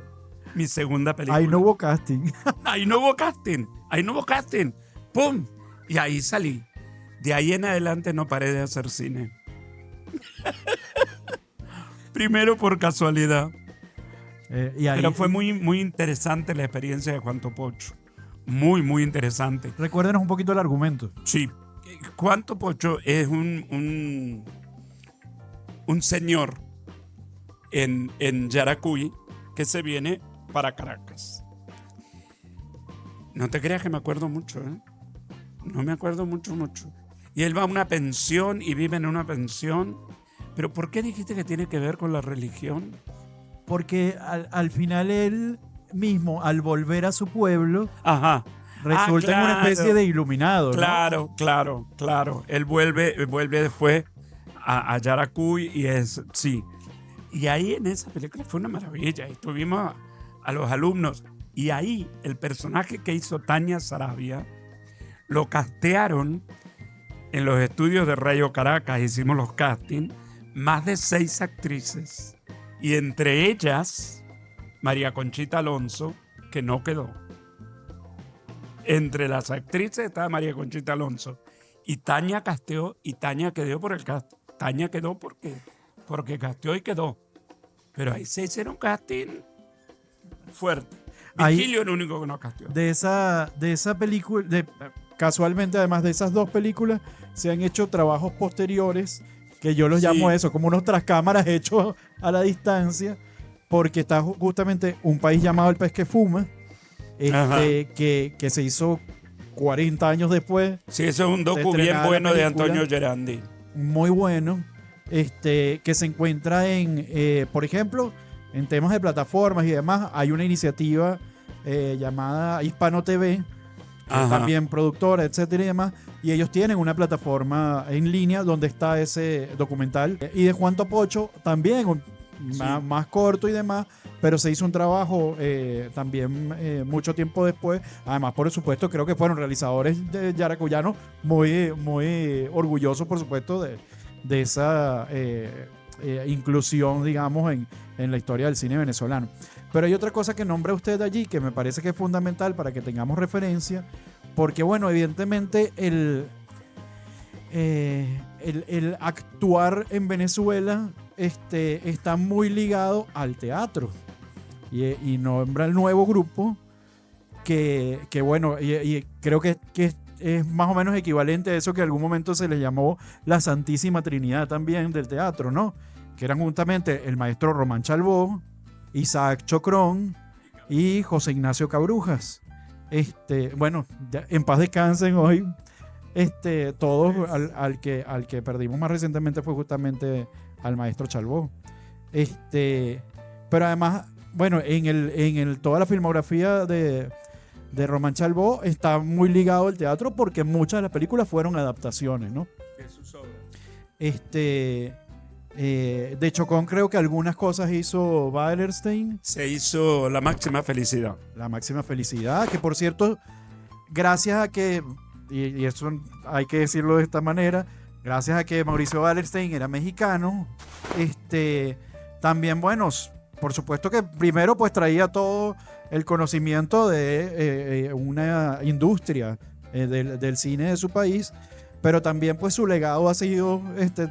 mi segunda película. Ahí no hubo casting. Ahí no hubo casting. Ahí no hubo casting. ¡Pum! Y ahí salí. De ahí en adelante no paré de hacer cine. Primero por casualidad. Y ahí, Pero fue muy, muy interesante la experiencia de Juan Topocho. Muy, muy interesante. Recuérdenos un poquito el argumento. Sí. Juan Topocho es un señor en Yaracuy que se viene para Caracas. No te creas que me acuerdo mucho, ¿eh? No me acuerdo mucho. Y él va a una pensión y vive en una pensión. ¿Pero por qué dijiste que tiene que ver con la religión? Porque al final él mismo, al volver a su pueblo, Ajá. resulta en una especie de iluminado, ¿no? Claro. Él vuelve después a Yaracuy y es, sí. Y ahí en esa película fue una maravilla. Y tuvimos a los alumnos. Y ahí el personaje que hizo Tania Sarabia lo castearon en los estudios de Radio Caracas. Hicimos los castings. Más de 6 actrices. Y entre ellas, María Conchita Alonso, que no quedó. Entre las actrices estaba María Conchita Alonso. Y Tania casteó, y Tania quedó por el cast. Tania quedó porque casteó y quedó. Pero ahí se hicieron casting fuerte. Virgilio es el único que no casteó. De esa película, casualmente, además de esas 2 películas, se han hecho trabajos posteriores, que yo los llamo eso, como unos trascámaras hechos a la distancia, porque está justamente Un país llamado El pez que fuma, que se hizo 40 años después. Sí, eso es un docu bien bueno de Antonio Gerandi. Muy bueno, que se encuentra por ejemplo, en temas de plataformas y demás, hay una iniciativa llamada Hispano TV, también productora, etcétera y demás, y ellos tienen una plataforma en línea donde está ese documental. Y de Juan Topocho también, más corto y demás, pero se hizo un trabajo también mucho tiempo después. Además, por supuesto, creo que fueron realizadores de yaracuyanos muy, muy orgullosos, por supuesto, de esa inclusión, digamos, en la historia del cine venezolano. Pero hay otra cosa que nombra usted allí que me parece que es fundamental para que tengamos referencia, porque, bueno, evidentemente el actuar en Venezuela está muy ligado al teatro, y nombra el nuevo grupo que bueno, y creo que es más o menos equivalente a eso que en algún momento se le llamó la Santísima Trinidad también del teatro, ¿no? Que eran justamente el maestro Román Chalbaud, Isaac Chocrón y José Ignacio Cabrujas. Bueno, en paz descansen hoy. Todos al que perdimos más recientemente fue justamente al maestro Chalbaud. Pero además, bueno, en toda la filmografía de Román Chalbaud está muy ligado al teatro, porque muchas de las películas fueron adaptaciones, ¿no? De sus obras. De Chocón creo que algunas cosas hizo Wallerstein. Se hizo La Máxima Felicidad. La Máxima Felicidad, que por cierto, gracias a que, y eso hay que decirlo de esta manera, gracias a que Mauricio Wallerstein era mexicano, también, bueno, por supuesto que primero pues traía todo el conocimiento de una industria del cine de su país, pero también pues su legado ha sido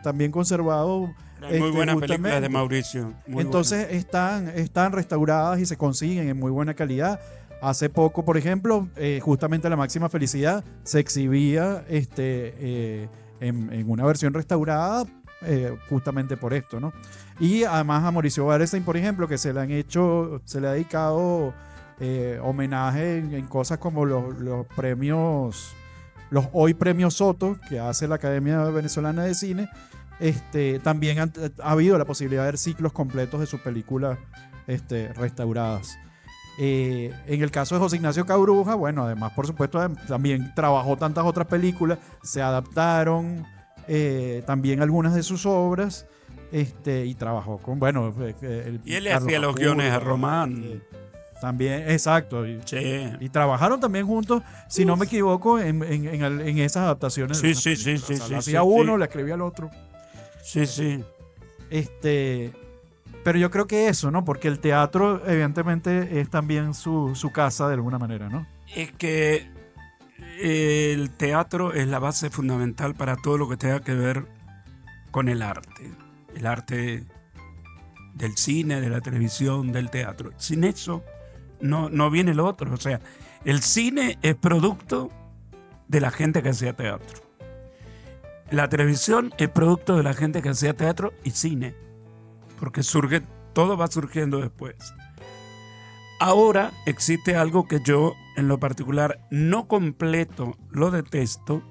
también conservado. Muy buenas películas de Mauricio. Entonces están restauradas y se consiguen en muy buena calidad. Hace poco, por ejemplo, justamente La Máxima Felicidad se exhibía en una versión restaurada, justamente por esto, ¿no? Y además a Mauricio Wallerstein, por ejemplo, que se le ha dedicado homenaje en cosas como los premios, los hoy premios Soto, que hace la Academia Venezolana de Cine. También ha habido la posibilidad de ver ciclos completos de sus películas restauradas. En el caso de José Ignacio Cabruja, bueno, además, por supuesto, también trabajó tantas otras películas, se adaptaron también algunas de sus obras, y trabajó con, bueno... y él le hacía los guiones a Román. También, exacto. Y trabajaron también juntos, si no me equivoco, en esas adaptaciones. Sí. Hacía uno, le escribía al otro. Sí. Pero yo creo que eso, ¿no? Porque el teatro, evidentemente, es también su casa de alguna manera, ¿no? Es que el teatro es la base fundamental para todo lo que tenga que ver con el arte. El arte del cine, de la televisión, del teatro. Sin eso no viene lo otro. O sea, el cine es producto de la gente que hacía teatro. La televisión es producto de la gente que hacía teatro y cine. Porque todo va surgiendo después. Ahora existe algo que yo, en lo particular, no completo, lo detesto,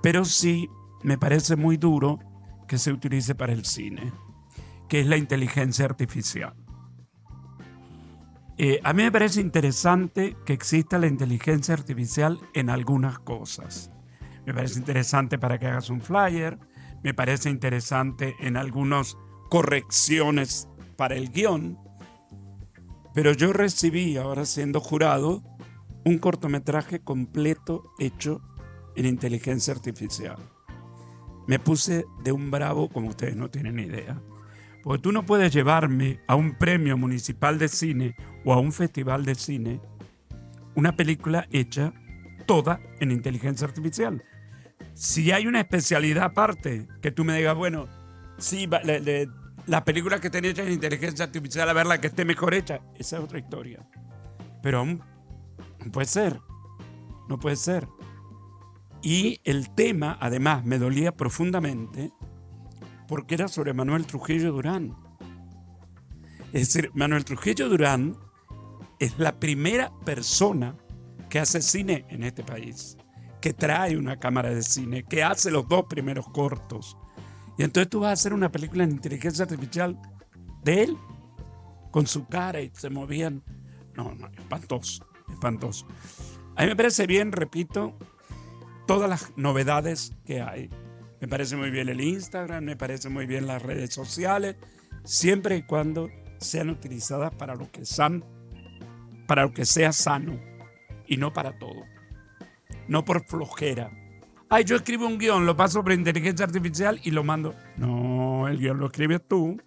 pero sí me parece muy duro que se utilice para el cine, que es la inteligencia artificial. A mí me parece interesante que exista la inteligencia artificial en algunas cosas. Me parece interesante para que hagas un flyer, me parece interesante en algunas correcciones para el guión, pero yo recibí, ahora siendo jurado, un cortometraje completo hecho en inteligencia artificial. Me puse de un bravo como ustedes no tienen idea. Porque tú no puedes llevarme a un premio municipal de cine o a un festival de cine una película hecha toda en inteligencia artificial. Si hay una especialidad aparte, que tú me digas, bueno, sí, la película que esté hecha en inteligencia artificial, a ver la que esté mejor hecha, esa es otra historia. Pero aún no puede ser. No puede ser. Y el tema, además, me dolía profundamente porque era sobre Manuel Trujillo Durán. Es decir, Manuel Trujillo Durán es la primera persona que hace cine en este país, que trae una cámara de cine, que hace los 2 primeros cortos. Y entonces tú vas a hacer una película en inteligencia artificial de él, con su cara y se movían. No, espantoso, espantoso. A mí me parece bien, repito, todas las novedades que hay. Me parece muy bien el Instagram, me parece muy bien las redes sociales, siempre y cuando sean utilizadas para lo que sea sano y no para todo. No por flojera. Ay, yo escribo un guión, lo paso por inteligencia artificial y lo mando. No, el guión lo escribes tú.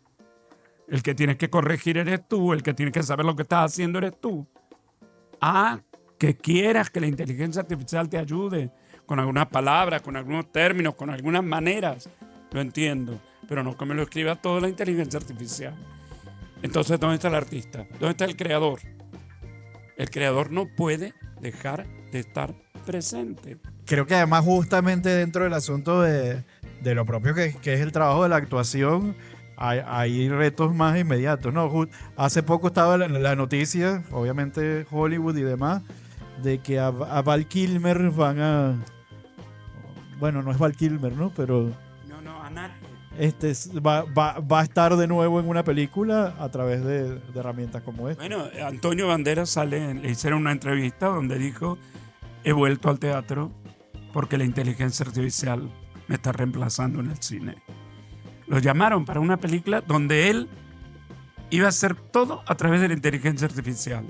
El que tienes que corregir eres tú. El que tienes que saber lo que estás haciendo eres tú. Que quieras que la inteligencia artificial te ayude con algunas palabras, con algunos términos, con algunas maneras. Lo entiendo. Pero no que me lo escriba toda la inteligencia artificial. Entonces, ¿dónde está el artista? ¿Dónde está el creador? El creador no puede dejar de estar presente. Creo que además justamente dentro del asunto de lo propio que es el trabajo de la actuación, hay retos más inmediatos, ¿no? Hace poco estaba la noticia, obviamente Hollywood y demás, de que a Val Kilmer van a... Bueno, no es Val Kilmer, ¿no? Pero... No, a nadie. Va a estar de nuevo en una película a través de herramientas como esta. Bueno, Antonio Banderas le hicieron una entrevista donde dijo: he vuelto al teatro porque la inteligencia artificial me está reemplazando en el cine. Lo llamaron para una película donde él iba a hacer todo a través de la inteligencia artificial.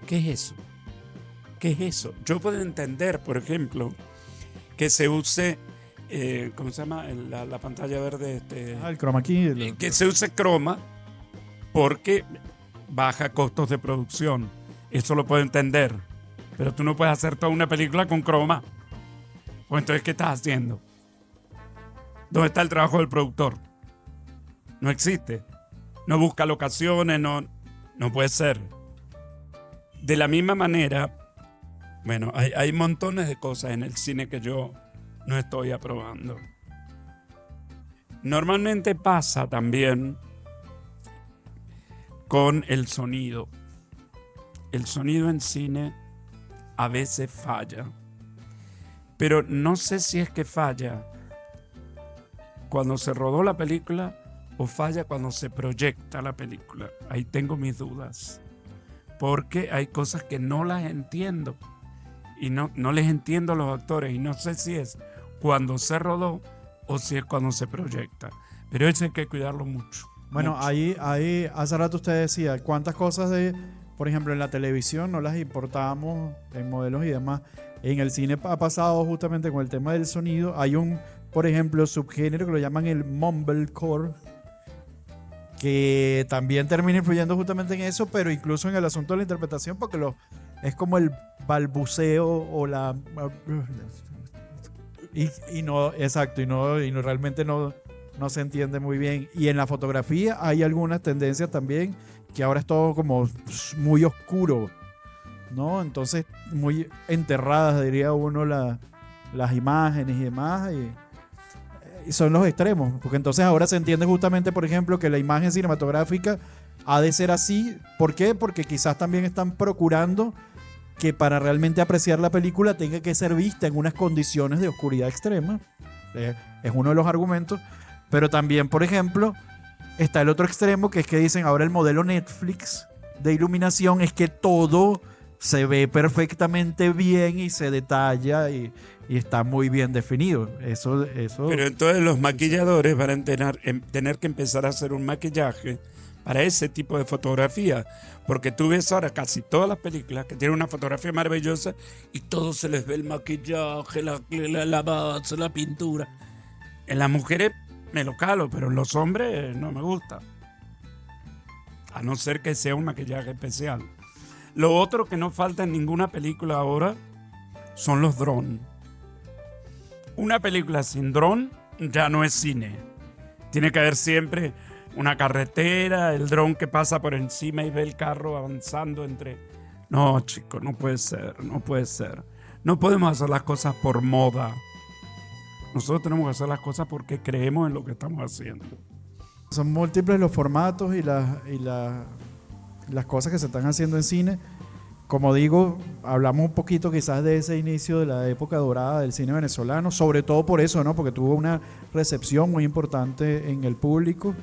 ¿Qué es eso? ¿Qué es eso? Yo puedo entender, por ejemplo, que se use, ¿cómo se llama? La pantalla verde. El chroma key. Que se use croma porque baja costos de producción. Eso lo puedo entender. Pero tú no puedes hacer toda una película con croma. ¿O entonces qué estás haciendo? ¿Dónde está el trabajo del productor? No existe. No busca locaciones, no puede ser. De la misma manera, bueno, hay montones de cosas en el cine que yo no estoy aprobando. Normalmente pasa también con el sonido. El sonido en cine a veces falla. Pero no sé si es que falla cuando se rodó la película o falla cuando se proyecta la película. Ahí tengo mis dudas. Porque hay cosas que no las entiendo. Y no les entiendo a los actores. Y no sé si es cuando se rodó o si es cuando se proyecta. Pero eso hay que cuidarlo mucho. Bueno, mucho. ahí hace rato usted decía cuántas cosas por ejemplo, en la televisión no las importábamos en modelos y demás. En el cine ha pasado justamente con el tema del sonido. Hay un, por ejemplo, subgénero que lo llaman el mumblecore, que también termina influyendo justamente en eso, pero incluso en el asunto de la interpretación, porque es como el balbuceo o la... Y no, exacto, y no realmente no se entiende muy bien. Y en la fotografía hay algunas tendencias también, que ahora es todo como muy oscuro, ¿no? Entonces, muy enterradas, diría uno, las imágenes y demás. Y son los extremos, porque entonces ahora se entiende justamente, por ejemplo, que la imagen cinematográfica ha de ser así. ¿Por qué? Porque quizás también están procurando que para realmente apreciar la película tenga que ser vista en unas condiciones de oscuridad extrema. Es uno de los argumentos. Pero también, por ejemplo, está el otro extremo, que es que dicen ahora el modelo Netflix de iluminación es que todo se ve perfectamente bien y se detalla y está muy bien definido. Eso. Pero entonces los maquilladores van a tener que empezar a hacer un maquillaje para ese tipo de fotografía, porque tú ves ahora casi todas las películas que tienen una fotografía maravillosa y todo se les ve el maquillaje, la base, la pintura. En las mujeres me lo calo, pero en los hombres no me gusta, a no ser que sea un maquillaje especial. Lo otro que no falta en ninguna película ahora son los drones. Una película sin dron ya no es cine. Tiene que haber siempre una carretera, el dron que pasa por encima y ve el carro avanzando entre... No, chicos, no puede ser, no puede ser. No podemos hacer las cosas por moda. Nosotros tenemos que hacer las cosas porque creemos en lo que estamos haciendo. Son múltiples los formatos y las cosas que se están haciendo en cine. Como digo, hablamos un poquito quizás de ese inicio de la época dorada del cine venezolano, sobre todo por eso, ¿no? Porque tuvo una recepción muy importante en el público.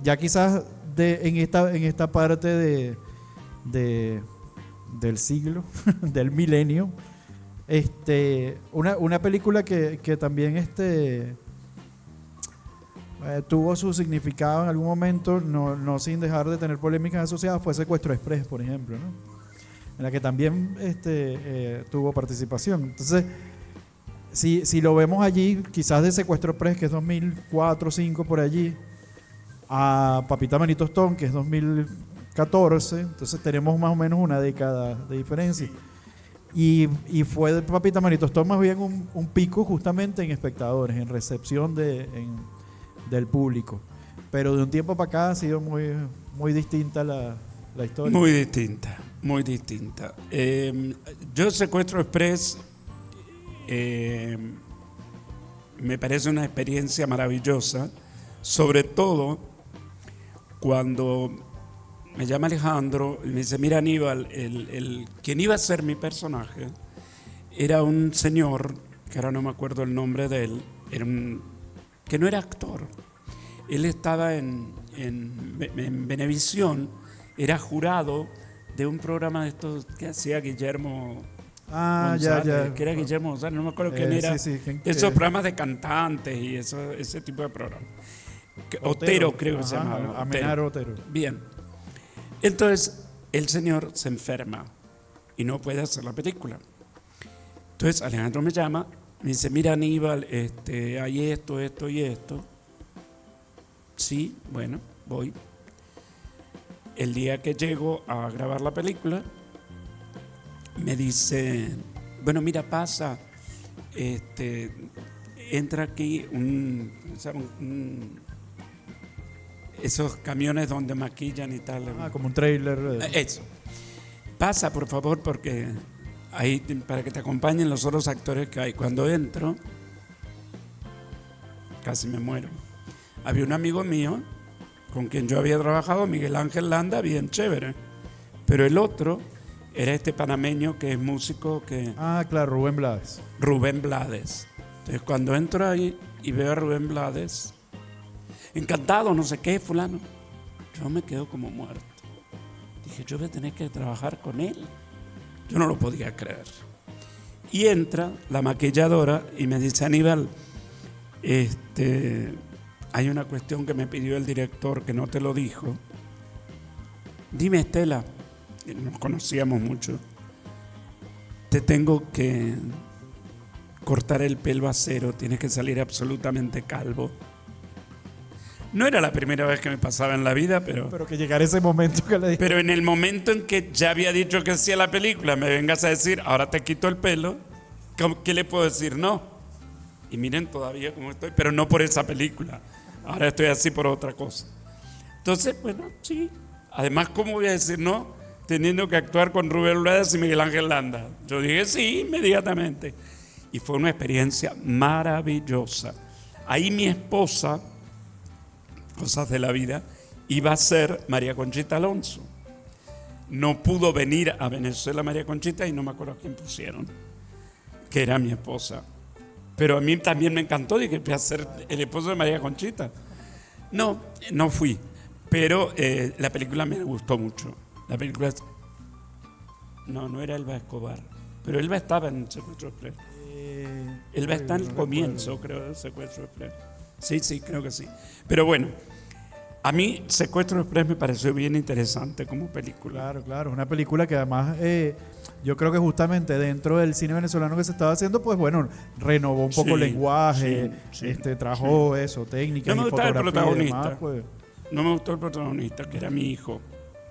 Ya quizás en esta parte del siglo, del milenio, una película que también tuvo su significado en algún momento, no sin dejar de tener polémicas asociadas, fue Secuestro Express, por ejemplo, ¿no? En la que también tuvo participación. Entonces, si lo vemos allí, quizás de Secuestro Express, que es 2004, 2005, por allí, a Papita Manito Stone, que es 2014, entonces tenemos más o menos una década de diferencia. Y fue de Papita Manito Stone más bien un pico justamente en espectadores, en recepción del público. Pero de un tiempo para acá ha sido muy, muy distinta la historia. Muy distinta, muy distinta. Yo Secuestro Express me parece una experiencia maravillosa, sobre todo cuando me llama Alejandro y me dice, mira Aníbal, quien iba a ser mi personaje era un señor, que ahora no me acuerdo el nombre de él, que no era actor. Él estaba en Venevisión, era jurado de un programa de estos que hacía Guillermo González, ya. que era Guillermo González, no me acuerdo quién era, Sí, esos programas de cantantes y ese tipo de programas. Otero creo que se llamaba. Amenaro Otero. Bien. Entonces, el señor se enferma y no puede hacer la película. Entonces, Alejandro me llama, me dice, mira Aníbal, hay esto y esto. Sí, bueno, voy. El día que llego a grabar la película, me dice, bueno, mira, pasa, entra aquí esos camiones donde maquillan y tal. Como un trailer. Eso. Pasa, por favor, porque ahí para que te acompañen los otros actores que hay. Cuando entro, casi me muero. Había un amigo mío con quien yo había trabajado, Miguel Ángel Landa, bien chévere. Pero el otro era este panameño que es músico Claro, Rubén Blades. Rubén Blades. Entonces cuando entro ahí y veo a Rubén Blades, encantado, no sé qué, fulano, yo me quedo como muerto. Dije, yo voy a tener que trabajar con él. Yo no lo podía creer. Y entra la maquilladora y me dice, Aníbal, hay una cuestión que me pidió el director que no te lo dijo. Dime, Estela, nos conocíamos mucho, te tengo que cortar el pelo a cero, tienes que salir absolutamente calvo. No era la primera vez que me pasaba en la vida, Pero que llegara ese momento que le dije. pero en el momento en que ya había dicho que hacía la película, me vengas a decir, ahora te quito el pelo, ¿qué le puedo decir? No. Y miren todavía cómo estoy, pero no por esa película. Ahora estoy así por otra cosa. Entonces, bueno, sí. Además, ¿cómo voy a decir no? Teniendo que actuar con Rubén Blades y Miguel Ángel Landa. Yo dije sí, inmediatamente. Y fue una experiencia maravillosa. Ahí mi esposa, cosas de la vida, iba a ser María Conchita Alonso. No pudo venir a Venezuela María Conchita y no me acuerdo a quién pusieron, que era mi esposa. Pero a mí también me encantó, dije, voy a ser el esposo de María Conchita. No, no fui, pero la película me gustó mucho. La película no era Elba Escobar, pero Elba estaba en Secuestro Express. Elba está en el comienzo, creo, del Secuestro Express. Sí, creo que sí. Pero bueno, a mí Secuestro Express me pareció bien interesante como película. Claro, una película que además yo creo que justamente dentro del cine venezolano que se estaba haciendo, pues bueno, renovó un poco el lenguaje, trajo eso, técnicas no me y gustaba el fotografía protagonista. y demás, pues. No me gustó el protagonista, que era mi hijo.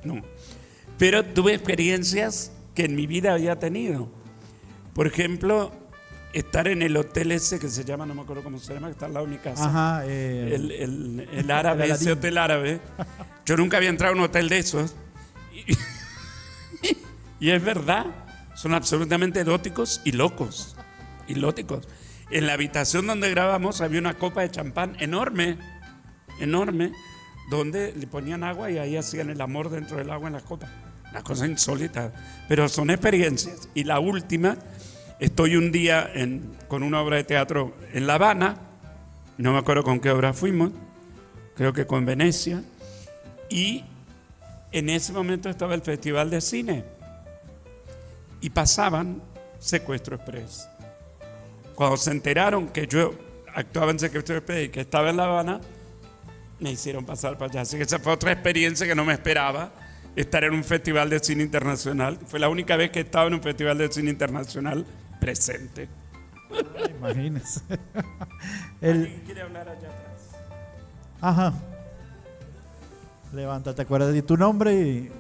No. Pero tuve experiencias que en mi vida había tenido. Por ejemplo, estar en el hotel ese que se llama, no me acuerdo cómo se llama, que está al lado de mi casa. Ajá, el árabe, ese hotel árabe. Yo nunca había entrado a un hotel de esos. Y es verdad, son absolutamente eróticos y locos. Ilóticos. En la habitación donde grabamos había una copa de champán enorme, donde le ponían agua y ahí hacían el amor dentro del agua en las copas. Una cosa insólita, pero son experiencias. Y la última, estoy un día con una obra de teatro en La Habana, no me acuerdo con qué obra fuimos, creo que con Venecia, y en ese momento estaba el Festival de Cine y pasaban Secuestro Express. Cuando se enteraron que yo actuaba en Secuestro Express y que estaba en La Habana, me hicieron pasar para allá. Así que esa fue otra experiencia que no me esperaba, estar en un festival de cine internacional. Fue la única vez que estaba en un festival de cine internacional presente. Imagínese. ¿Alguien quiere hablar allá atrás? Ajá. Levántate, acuérdate de tu nombre y...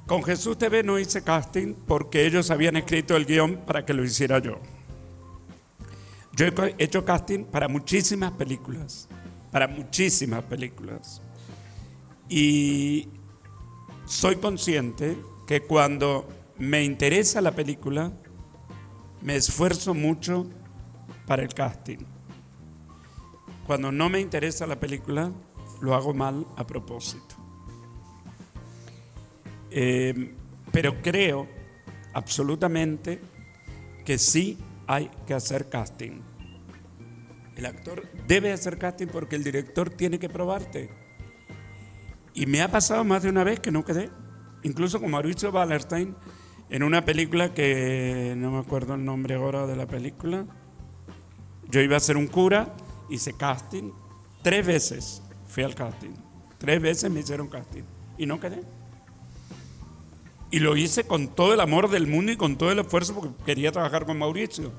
Con Jesús TV no hice casting porque ellos habían escrito el guión para que lo hiciera yo. Yo he hecho casting para muchísimas películas, y soy consciente que cuando me interesa la película, me esfuerzo mucho para el casting. Cuando no me interesa la película, lo hago mal a propósito. Pero creo absolutamente que sí hay que hacer casting. El actor debe hacer casting porque el director tiene que probarte. Y me ha pasado más de una vez que no quedé. Incluso con Mauricio Wallerstein, en una película que no me acuerdo el nombre ahora de la película. Yo iba a ser un cura, hice casting. 3 veces fui al casting. 3 veces me hicieron casting y no quedé. Y lo hice con todo el amor del mundo y con todo el esfuerzo porque quería trabajar con Mauricio.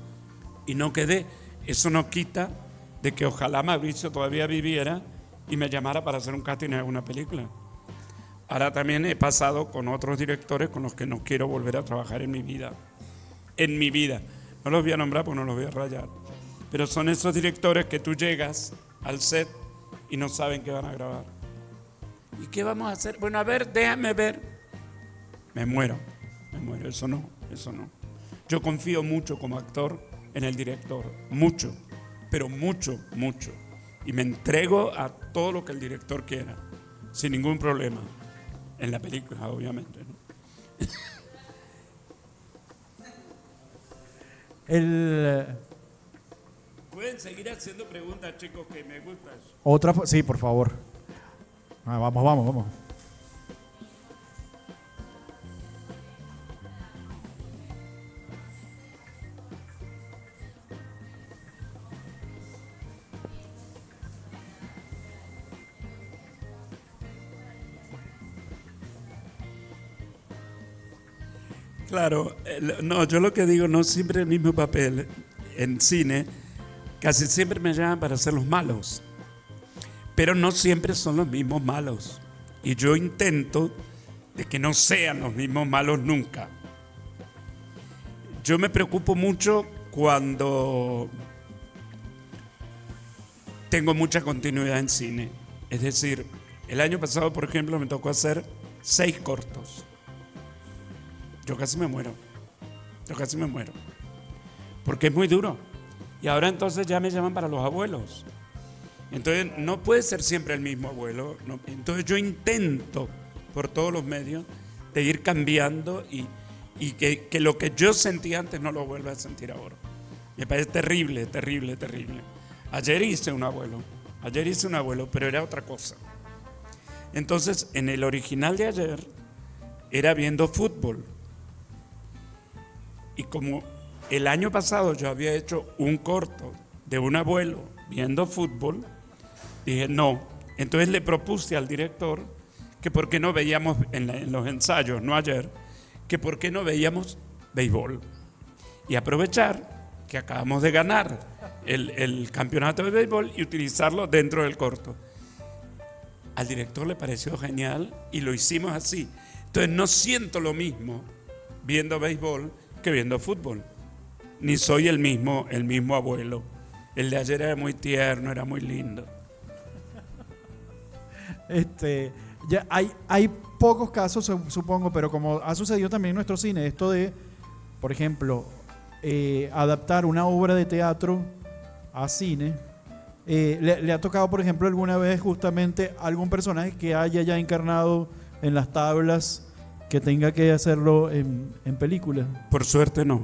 Y no quedé. Eso no quita de que ojalá Mauricio todavía viviera y me llamara para hacer un casting en alguna película. Ahora también he pasado con otros directores con los que no quiero volver a trabajar en mi vida. En mi vida. No los voy a nombrar porque no los voy a rayar. Pero son esos directores que tú llegas al set y no saben qué van a grabar. ¿Y qué vamos a hacer? Bueno, a ver, déjame ver. Me muero, eso no. Yo confío mucho como actor en el director, mucho, pero mucho. Y me entrego a todo lo que el director quiera, sin ningún problema, en la película, obviamente, ¿no? Pueden seguir haciendo preguntas, chicos, que me gustan. Sí, por favor. Vamos. Claro, no, yo lo que digo, no siempre el mismo papel en cine, casi siempre me llaman para hacer los malos, pero no siempre son los mismos malos. Y yo intento de que no sean los mismos malos nunca. Yo me preocupo mucho cuando tengo mucha continuidad en cine. Es decir, el año pasado, por ejemplo, me tocó hacer 6 cortos. Yo casi me muero. Porque es muy duro. Y ahora entonces ya me llaman para los abuelos. Entonces no puede ser siempre el mismo abuelo. No. Entonces yo intento por todos los medios de ir cambiando y que lo que yo sentía antes no lo vuelva a sentir ahora. Me parece terrible. Ayer hice un abuelo, pero era otra cosa. Entonces, en el original de ayer era viendo fútbol. Y como el año pasado yo había hecho un corto de un abuelo viendo fútbol, dije no. Entonces le propuse al director que por qué no veíamos en los ensayos, no ayer, que por qué no veíamos béisbol. Y aprovechar que acabamos de ganar el campeonato de béisbol y utilizarlo dentro del corto. Al director le pareció genial y lo hicimos así. Entonces no siento lo mismo viendo béisbol que viendo fútbol. Ni soy el mismo abuelo. El de ayer era muy tierno, era muy lindo. Ya hay pocos casos, supongo, pero como ha sucedido también en nuestro cine, esto de, por ejemplo, adaptar una obra de teatro a cine. ¿Le ha tocado, por ejemplo, alguna vez justamente algún personaje que haya ya encarnado en las tablas que tenga que hacerlo en película? Por suerte no.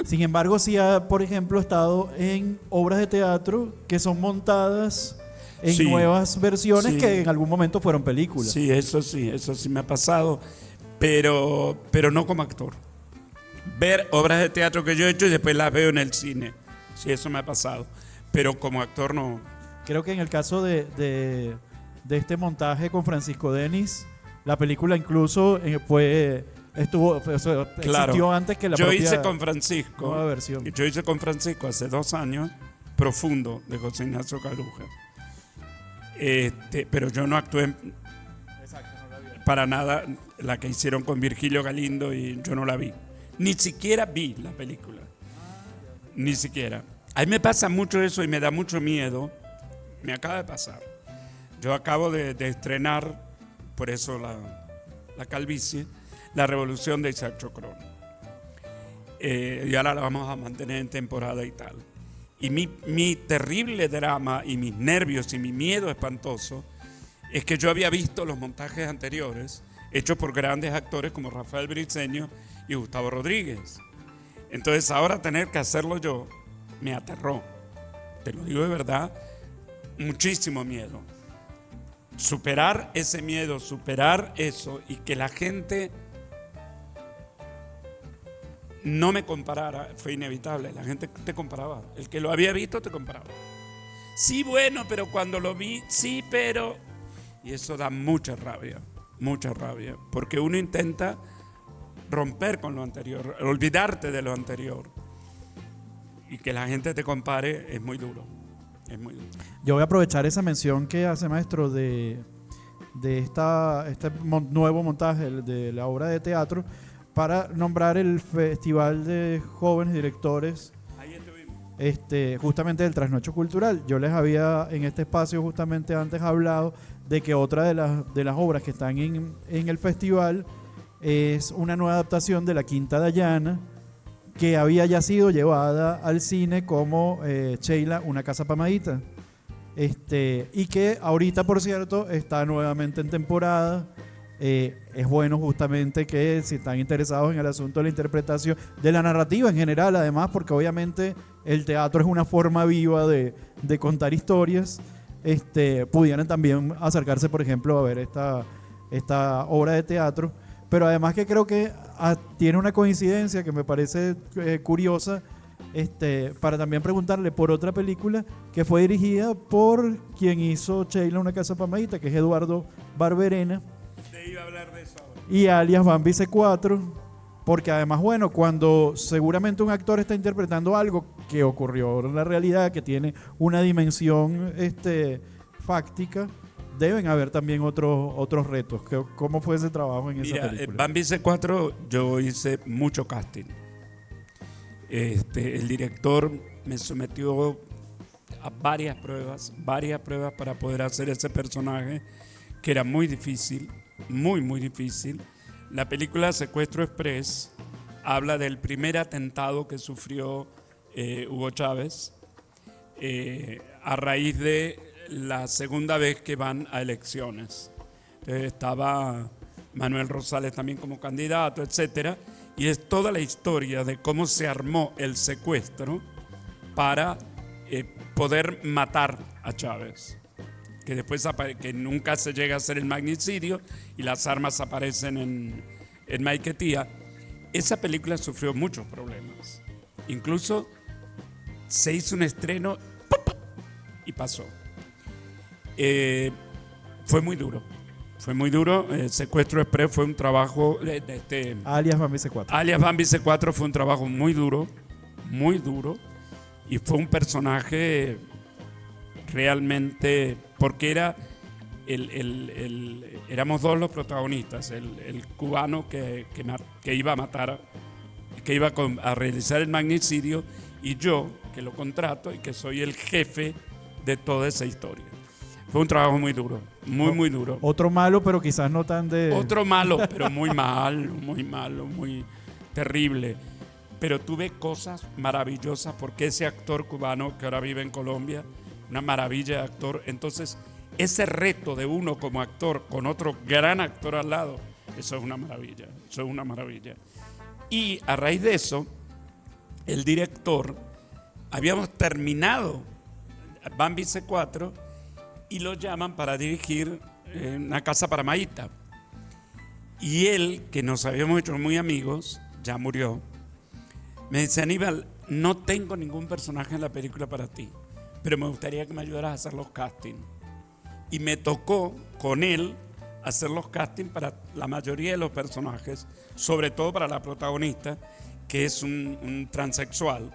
Sin embargo, sí ha, por ejemplo, estado en obras de teatro que son montadas en nuevas versiones que en algún momento fueron películas. Sí, eso sí me ha pasado, pero no como actor. Ver obras de teatro que yo he hecho y después las veo en el cine. Sí, eso me ha pasado, pero como actor no. Creo que en el caso de este montaje con Francisco Denis, la película incluso existió antes que la propia hice con Francisco, nueva versión. Yo hice con Francisco hace 2 años Profundo de José Ignacio Caluja. Pero yo no actué para nada la que hicieron con Virgilio Galindo y yo no la vi. Ni siquiera vi la película. Ni siquiera. A mí me pasa mucho eso y me da mucho miedo. Me acaba de pasar. Yo acabo de estrenar, por eso la calvicie, La Revolución de Isaac Chocrón. Y ahora la vamos a mantener en temporada y tal. Y mi terrible drama y mis nervios y mi miedo espantoso es que yo había visto los montajes anteriores hechos por grandes actores como Rafael Briceño y Gustavo Rodríguez. Entonces ahora tener que hacerlo yo me aterró. Te lo digo de verdad, muchísimo miedo. Superar ese miedo, superar eso y que la gente no me comparara, fue inevitable. La gente te comparaba. El que lo había visto te comparaba. Sí, bueno, pero cuando lo vi, sí, pero... Y eso da mucha rabia, porque uno intenta romper con lo anterior, olvidarte de lo anterior. Y que la gente te compare es muy duro. Yo voy a aprovechar esa mención que hace maestro de este nuevo montaje de la obra de teatro para nombrar el Festival de Jóvenes Directores, justamente del Trasnocho Cultural. Yo les había en este espacio justamente antes hablado de que otra de las obras que están en el festival es una nueva adaptación de La Quinta Dayana, que había ya sido llevada al cine como Sheila, una casa pamadita. Y que ahorita, por cierto, está nuevamente en temporada. Es bueno justamente que si están interesados en el asunto de la interpretación, de la narrativa en general, además, porque obviamente el teatro es una forma viva de contar historias, pudieran también acercarse, por ejemplo, a ver esta obra de teatro. Pero además que creo que tiene una coincidencia que me parece curiosa, para también preguntarle por otra película que fue dirigida por quien hizo Sheila, una casa pamadita, que es Eduardo Barberena. Te iba a hablar de eso ahora. Y alias Bambi C4, porque además, bueno, cuando seguramente un actor está interpretando algo que ocurrió en la realidad, que tiene una dimensión fáctica, deben haber también otros retos. ¿Cómo fue ese trabajo en esa Mira, película? Bambi C4 yo hice mucho casting. El director me sometió a varias pruebas para poder hacer ese personaje, que era muy difícil, muy, muy difícil. La película Secuestro Express habla del primer atentado que sufrió Hugo Chávez a raíz de la segunda vez que van a elecciones. Entonces estaba Manuel Rosales también como candidato, etcétera, y es toda la historia de cómo se armó el secuestro para poder matar a Chávez, que después que nunca se llega a hacer el magnicidio y las armas aparecen en Maiquetía. Esa película sufrió muchos problemas, incluso se hizo un estreno y pasó. Fue muy duro. Secuestro Express fue un trabajo Alias Bambi C4. Alias Bambi C4 fue un trabajo muy duro, y fue un personaje realmente, porque éramos dos los protagonistas, el cubano que iba a matar, que iba a realizar el magnicidio, y yo, que lo contrato y que soy el jefe de toda esa historia. Fue un trabajo muy duro, muy duro. Otro malo, pero quizás no tan de... Otro malo, pero muy malo, muy terrible. Pero tuve cosas maravillosas, porque ese actor cubano que ahora vive en Colombia, una maravilla de actor. Entonces, ese reto de uno como actor con otro gran actor al lado, eso es una maravilla. Y a raíz de eso, el director, habíamos terminado Bambi C4 y lo llaman para dirigir Una casa para Maíta. Y él, que nos habíamos hecho muy amigos, ya murió, me dice: Aníbal, no tengo ningún personaje en la película para ti, pero me gustaría que me ayudaras a hacer los castings. Y me tocó con él hacer los castings para la mayoría de los personajes, sobre todo para la protagonista, que es un transexual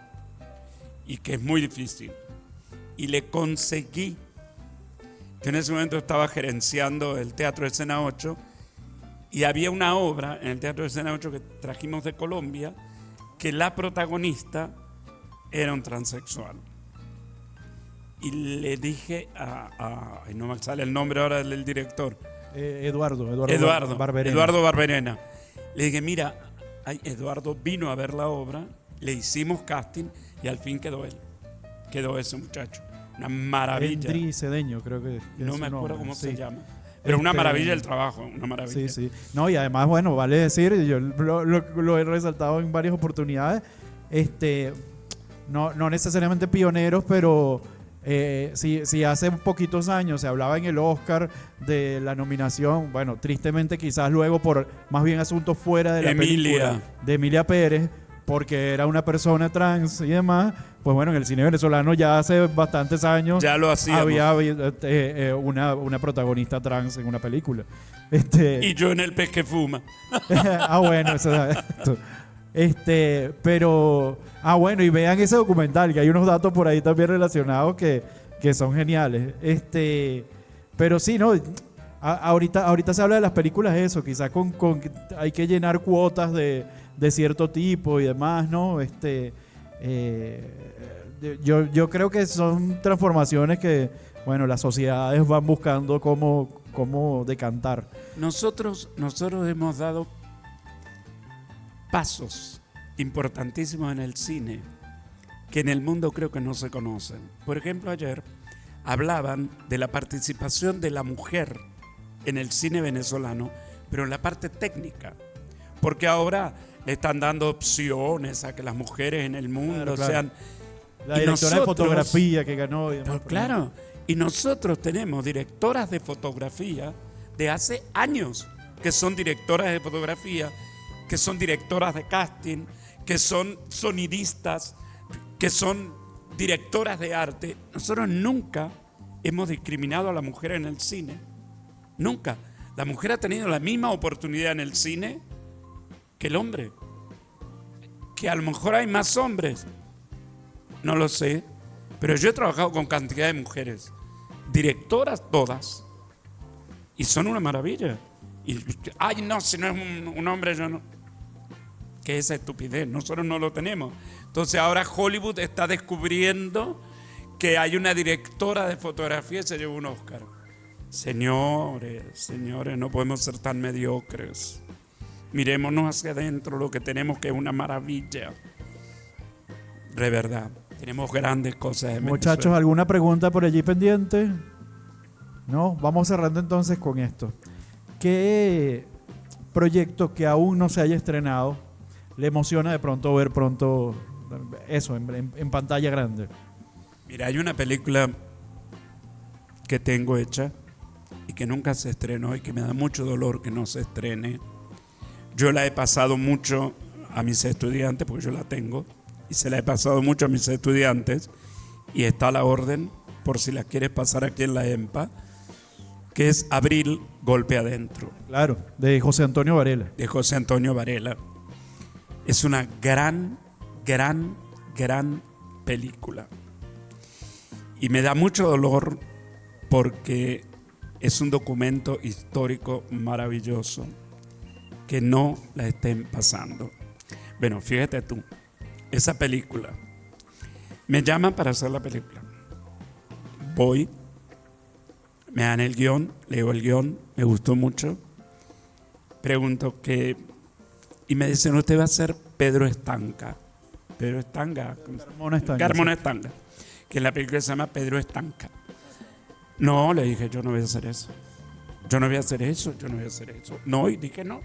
y que es muy difícil. Y le conseguí. Yo en ese momento estaba gerenciando el Teatro Escena 8 y había una obra en el Teatro Escena 8 que trajimos de Colombia, que la protagonista era un transexual. Y le dije no me sale el nombre ahora del director. Eduardo Barberena. Eduardo Barberena. Le dije: mira, Eduardo vino a ver la obra, le hicimos casting y al fin quedó él. Quedó ese muchacho. Una maravilla. Endri Cedeño, creo que no me acuerdo cómo sí se llama. Pero una maravilla el trabajo, una maravilla. Sí. No, y además, bueno, vale decir, yo lo he resaltado en varias oportunidades, no necesariamente pioneros, pero si hace poquitos años se hablaba en el Oscar de la nominación, bueno, tristemente quizás luego por más bien asuntos fuera de la película de Emilia Pérez, porque era una persona trans y demás, pues bueno, en el cine venezolano ya hace bastantes años ya lo hacíamos. Había una protagonista trans en una película. Y yo en El pez que fuma. Bueno, pero bueno, y vean ese documental, que hay unos datos por ahí también relacionados que son geniales. Pero sí, ¿no? Ahorita se habla de las películas eso, quizás hay que llenar cuotas de cierto tipo y demás, ¿no? Yo creo que son transformaciones que, bueno, las sociedades van buscando cómo decantar. Nosotros hemos dado pasos importantísimos en el cine que en el mundo creo que no se conocen. Por ejemplo, ayer hablaban de la participación de la mujer en el cine venezolano, pero en la parte técnica, porque ahora le están dando opciones a que las mujeres en el mundo sean... La directora de fotografía que ganó. Y demás, claro, y nosotros tenemos directoras de fotografía de hace años, que son directoras de fotografía, que son directoras de casting, que son sonidistas, que son directoras de arte. Nosotros nunca hemos discriminado a la mujer en el cine. Nunca. La mujer ha tenido la misma oportunidad en el cine que el hombre. que a lo mejor hay más hombres. No lo sé. Pero yo he trabajado con cantidad de mujeres, directoras todas, y son una maravilla. Y, ay, no, si no es un hombre, yo no. ¿Qué es esa estupidez? Nosotros no lo tenemos. Entonces ahora Hollywood está descubriendo que hay una directora de fotografía y se llevó un Oscar. Señores, no podemos ser tan mediocres. Mirémonos hacia adentro lo que tenemos, que es una maravilla. De verdad, tenemos grandes cosas en Muchachos, Venezuela. ¿alguna pregunta por allí pendiente? No, vamos cerrando entonces con esto. ¿Qué proyecto que aún no se haya estrenado le emociona de pronto ver pronto eso en pantalla grande? Mira, hay una película que tengo hecha y que nunca se estrenó y que me da mucho dolor que no se estrene. Yo la he pasado mucho a mis estudiantes, porque yo la tengo, y se la he pasado mucho a mis estudiantes, y está a la orden, por si la quieres pasar aquí en la EMPA, que es Abril, Golpe Adentro. Claro, de José Antonio Varela. De José Antonio Varela. Es una gran película. Y me da mucho dolor porque es un documento histórico maravilloso que no la estén pasando. Bueno, fíjate tú, esa película. Me llaman para hacer la película. Voy, me dan el guión, leo el guión, me gustó mucho. Pregunto qué, y me dicen, usted va a ser Pedro Estanca. Pedro Estanca. Carmona Estanca. Que en la película se llama Pedro Estanca. No, le dije, yo no voy a hacer eso. Yo no voy a hacer eso. No, y dije no.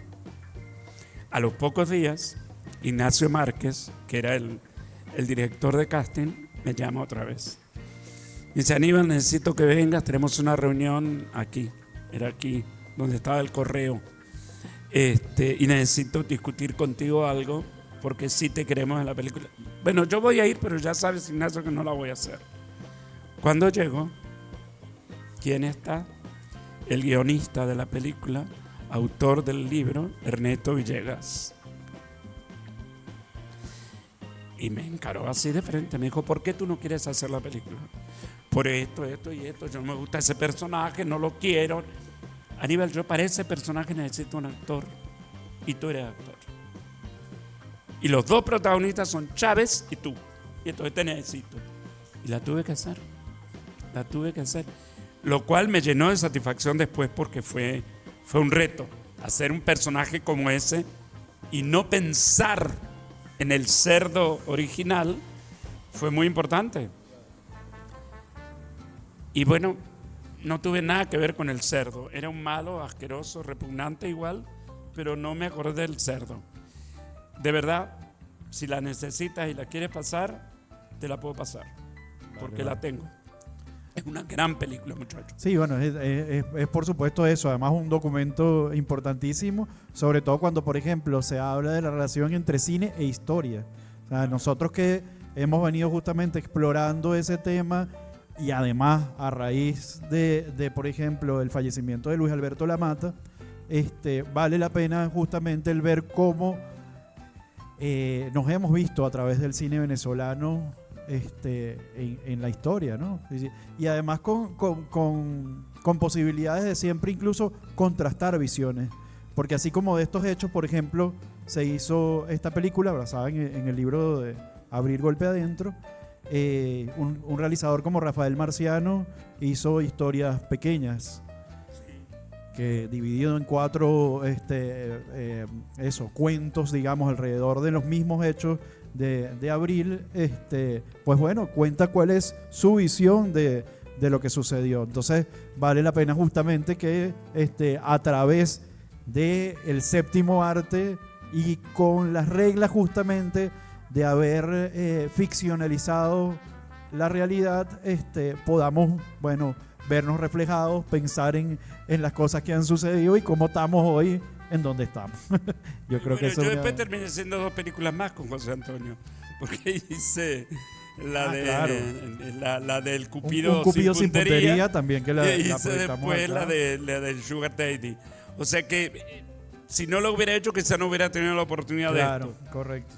A los pocos días, Ignacio Márquez, que era el director de casting, me llama otra vez. Me dice, Aníbal, necesito que vengas, tenemos una reunión aquí. Era aquí, donde estaba el correo. Y necesito discutir contigo algo, porque sí te queremos en la película. Bueno, yo voy a ir, pero ya sabes, Ignacio, que no la voy a hacer. Cuando llego, ¿quién está? El guionista de la película, autor del libro, Ernesto Villegas. Y me encaró así de frente, me dijo, ¿por qué tú no quieres hacer la película? Por esto y esto, yo no me gusta ese personaje, no lo quiero. Aníbal, yo para ese personaje necesito un actor, y tú eres actor. Y los dos protagonistas son Chávez y tú, y entonces te necesito. Y la tuve que hacer, lo cual me llenó de satisfacción después, porque fue un reto hacer un personaje como ese y no pensar en el cerdo original. Fue muy importante. Y bueno, no tuve nada que ver con el cerdo. Era un malo, asqueroso, repugnante igual, pero no me acordé del cerdo. De verdad, si la necesitas y la quieres pasar, te la puedo pasar, porque la tengo. Es una gran película, muchachos. Sí, bueno, es por supuesto eso. Además, un documento importantísimo, sobre todo cuando, por ejemplo, se habla de la relación entre cine e historia. O sea, nosotros que hemos venido justamente explorando ese tema, y además a raíz de por ejemplo, el fallecimiento de Luis Alberto Lamata, vale la pena justamente el ver cómo nos hemos visto a través del cine venezolano en la historia, ¿no? Y además con posibilidades de siempre incluso contrastar visiones, porque así como de estos hechos, por ejemplo, se hizo esta película basada en el libro de Abril, Golpe Adentro. Un realizador como Rafael Marciano hizo historias pequeñas, que dividido en 4 cuentos, digamos, alrededor de los mismos hechos de Abril, pues bueno, cuenta cuál es su visión de lo que sucedió. Entonces vale la pena justamente que a través del séptimo arte y con las reglas justamente de haber ficcionalizado la realidad, podamos, bueno, vernos reflejados, pensar en las cosas que han sucedido y cómo estamos hoy en donde estamos. Yo creo que eso yo después terminé haciendo 2 películas más con José Antonio, porque hice la del Cupido, un Cupido sin puntería también, que la hice después la del Sugar Daddy. O sea que si no lo hubiera hecho, quizá no hubiera tenido la oportunidad de esto. Correcto.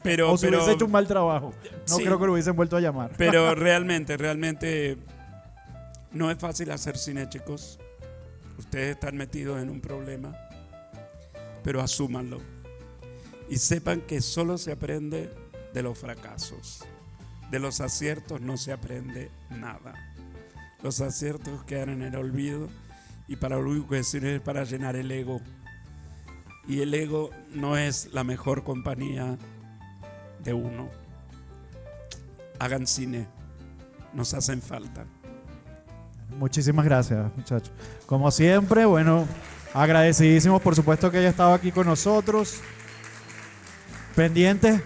Pero, O si hubiese hecho un mal trabajo. No Sí. creo que lo hubiesen vuelto a llamar. Pero realmente no es fácil hacer cine, chicos. Ustedes están metidos en un problema, pero asúmanlo. Y sepan que solo se aprende de los fracasos. De los aciertos no se aprende nada. Los aciertos quedan en el olvido y para lo único que sirve es para llenar el ego. Y el ego no es la mejor compañía de uno. Hagan cine, nos hacen falta. Muchísimas gracias, muchachos. Como siempre, bueno, agradecidísimos por supuesto que haya estado aquí con nosotros. Pendientes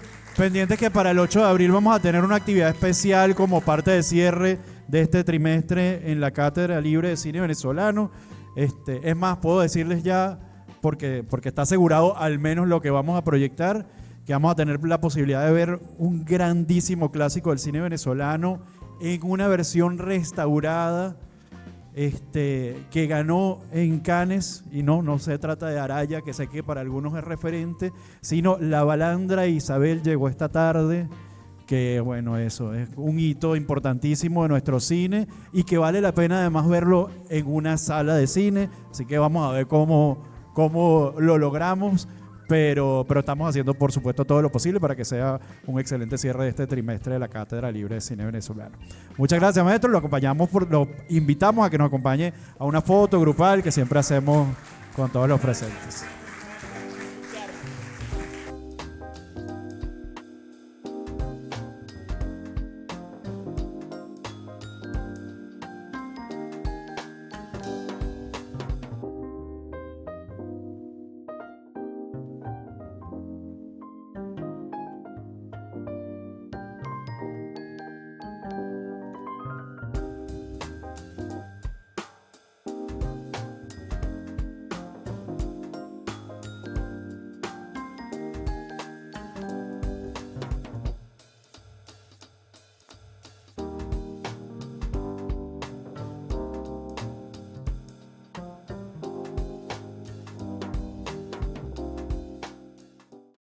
que para el 8 de abril vamos a tener una actividad especial como parte de cierre de este trimestre en la Cátedra Libre de Cine Venezolano. Es más, puedo decirles ya, porque está asegurado al menos lo que vamos a proyectar, que vamos a tener la posibilidad de ver un grandísimo clásico del cine venezolano en una versión restaurada que ganó en Cannes, y no se trata de Araya, que sé que para algunos es referente, sino La Balandra Isabel llegó esta tarde, que bueno, eso es un hito importantísimo de nuestro cine y que vale la pena además verlo en una sala de cine, así que vamos a ver cómo lo logramos. Pero estamos haciendo, por supuesto, todo lo posible para que sea un excelente cierre de este trimestre de la Cátedra Libre de Cine Venezolano. Muchas gracias, maestro. Lo invitamos a que nos acompañe a una foto grupal que siempre hacemos con todos los presentes.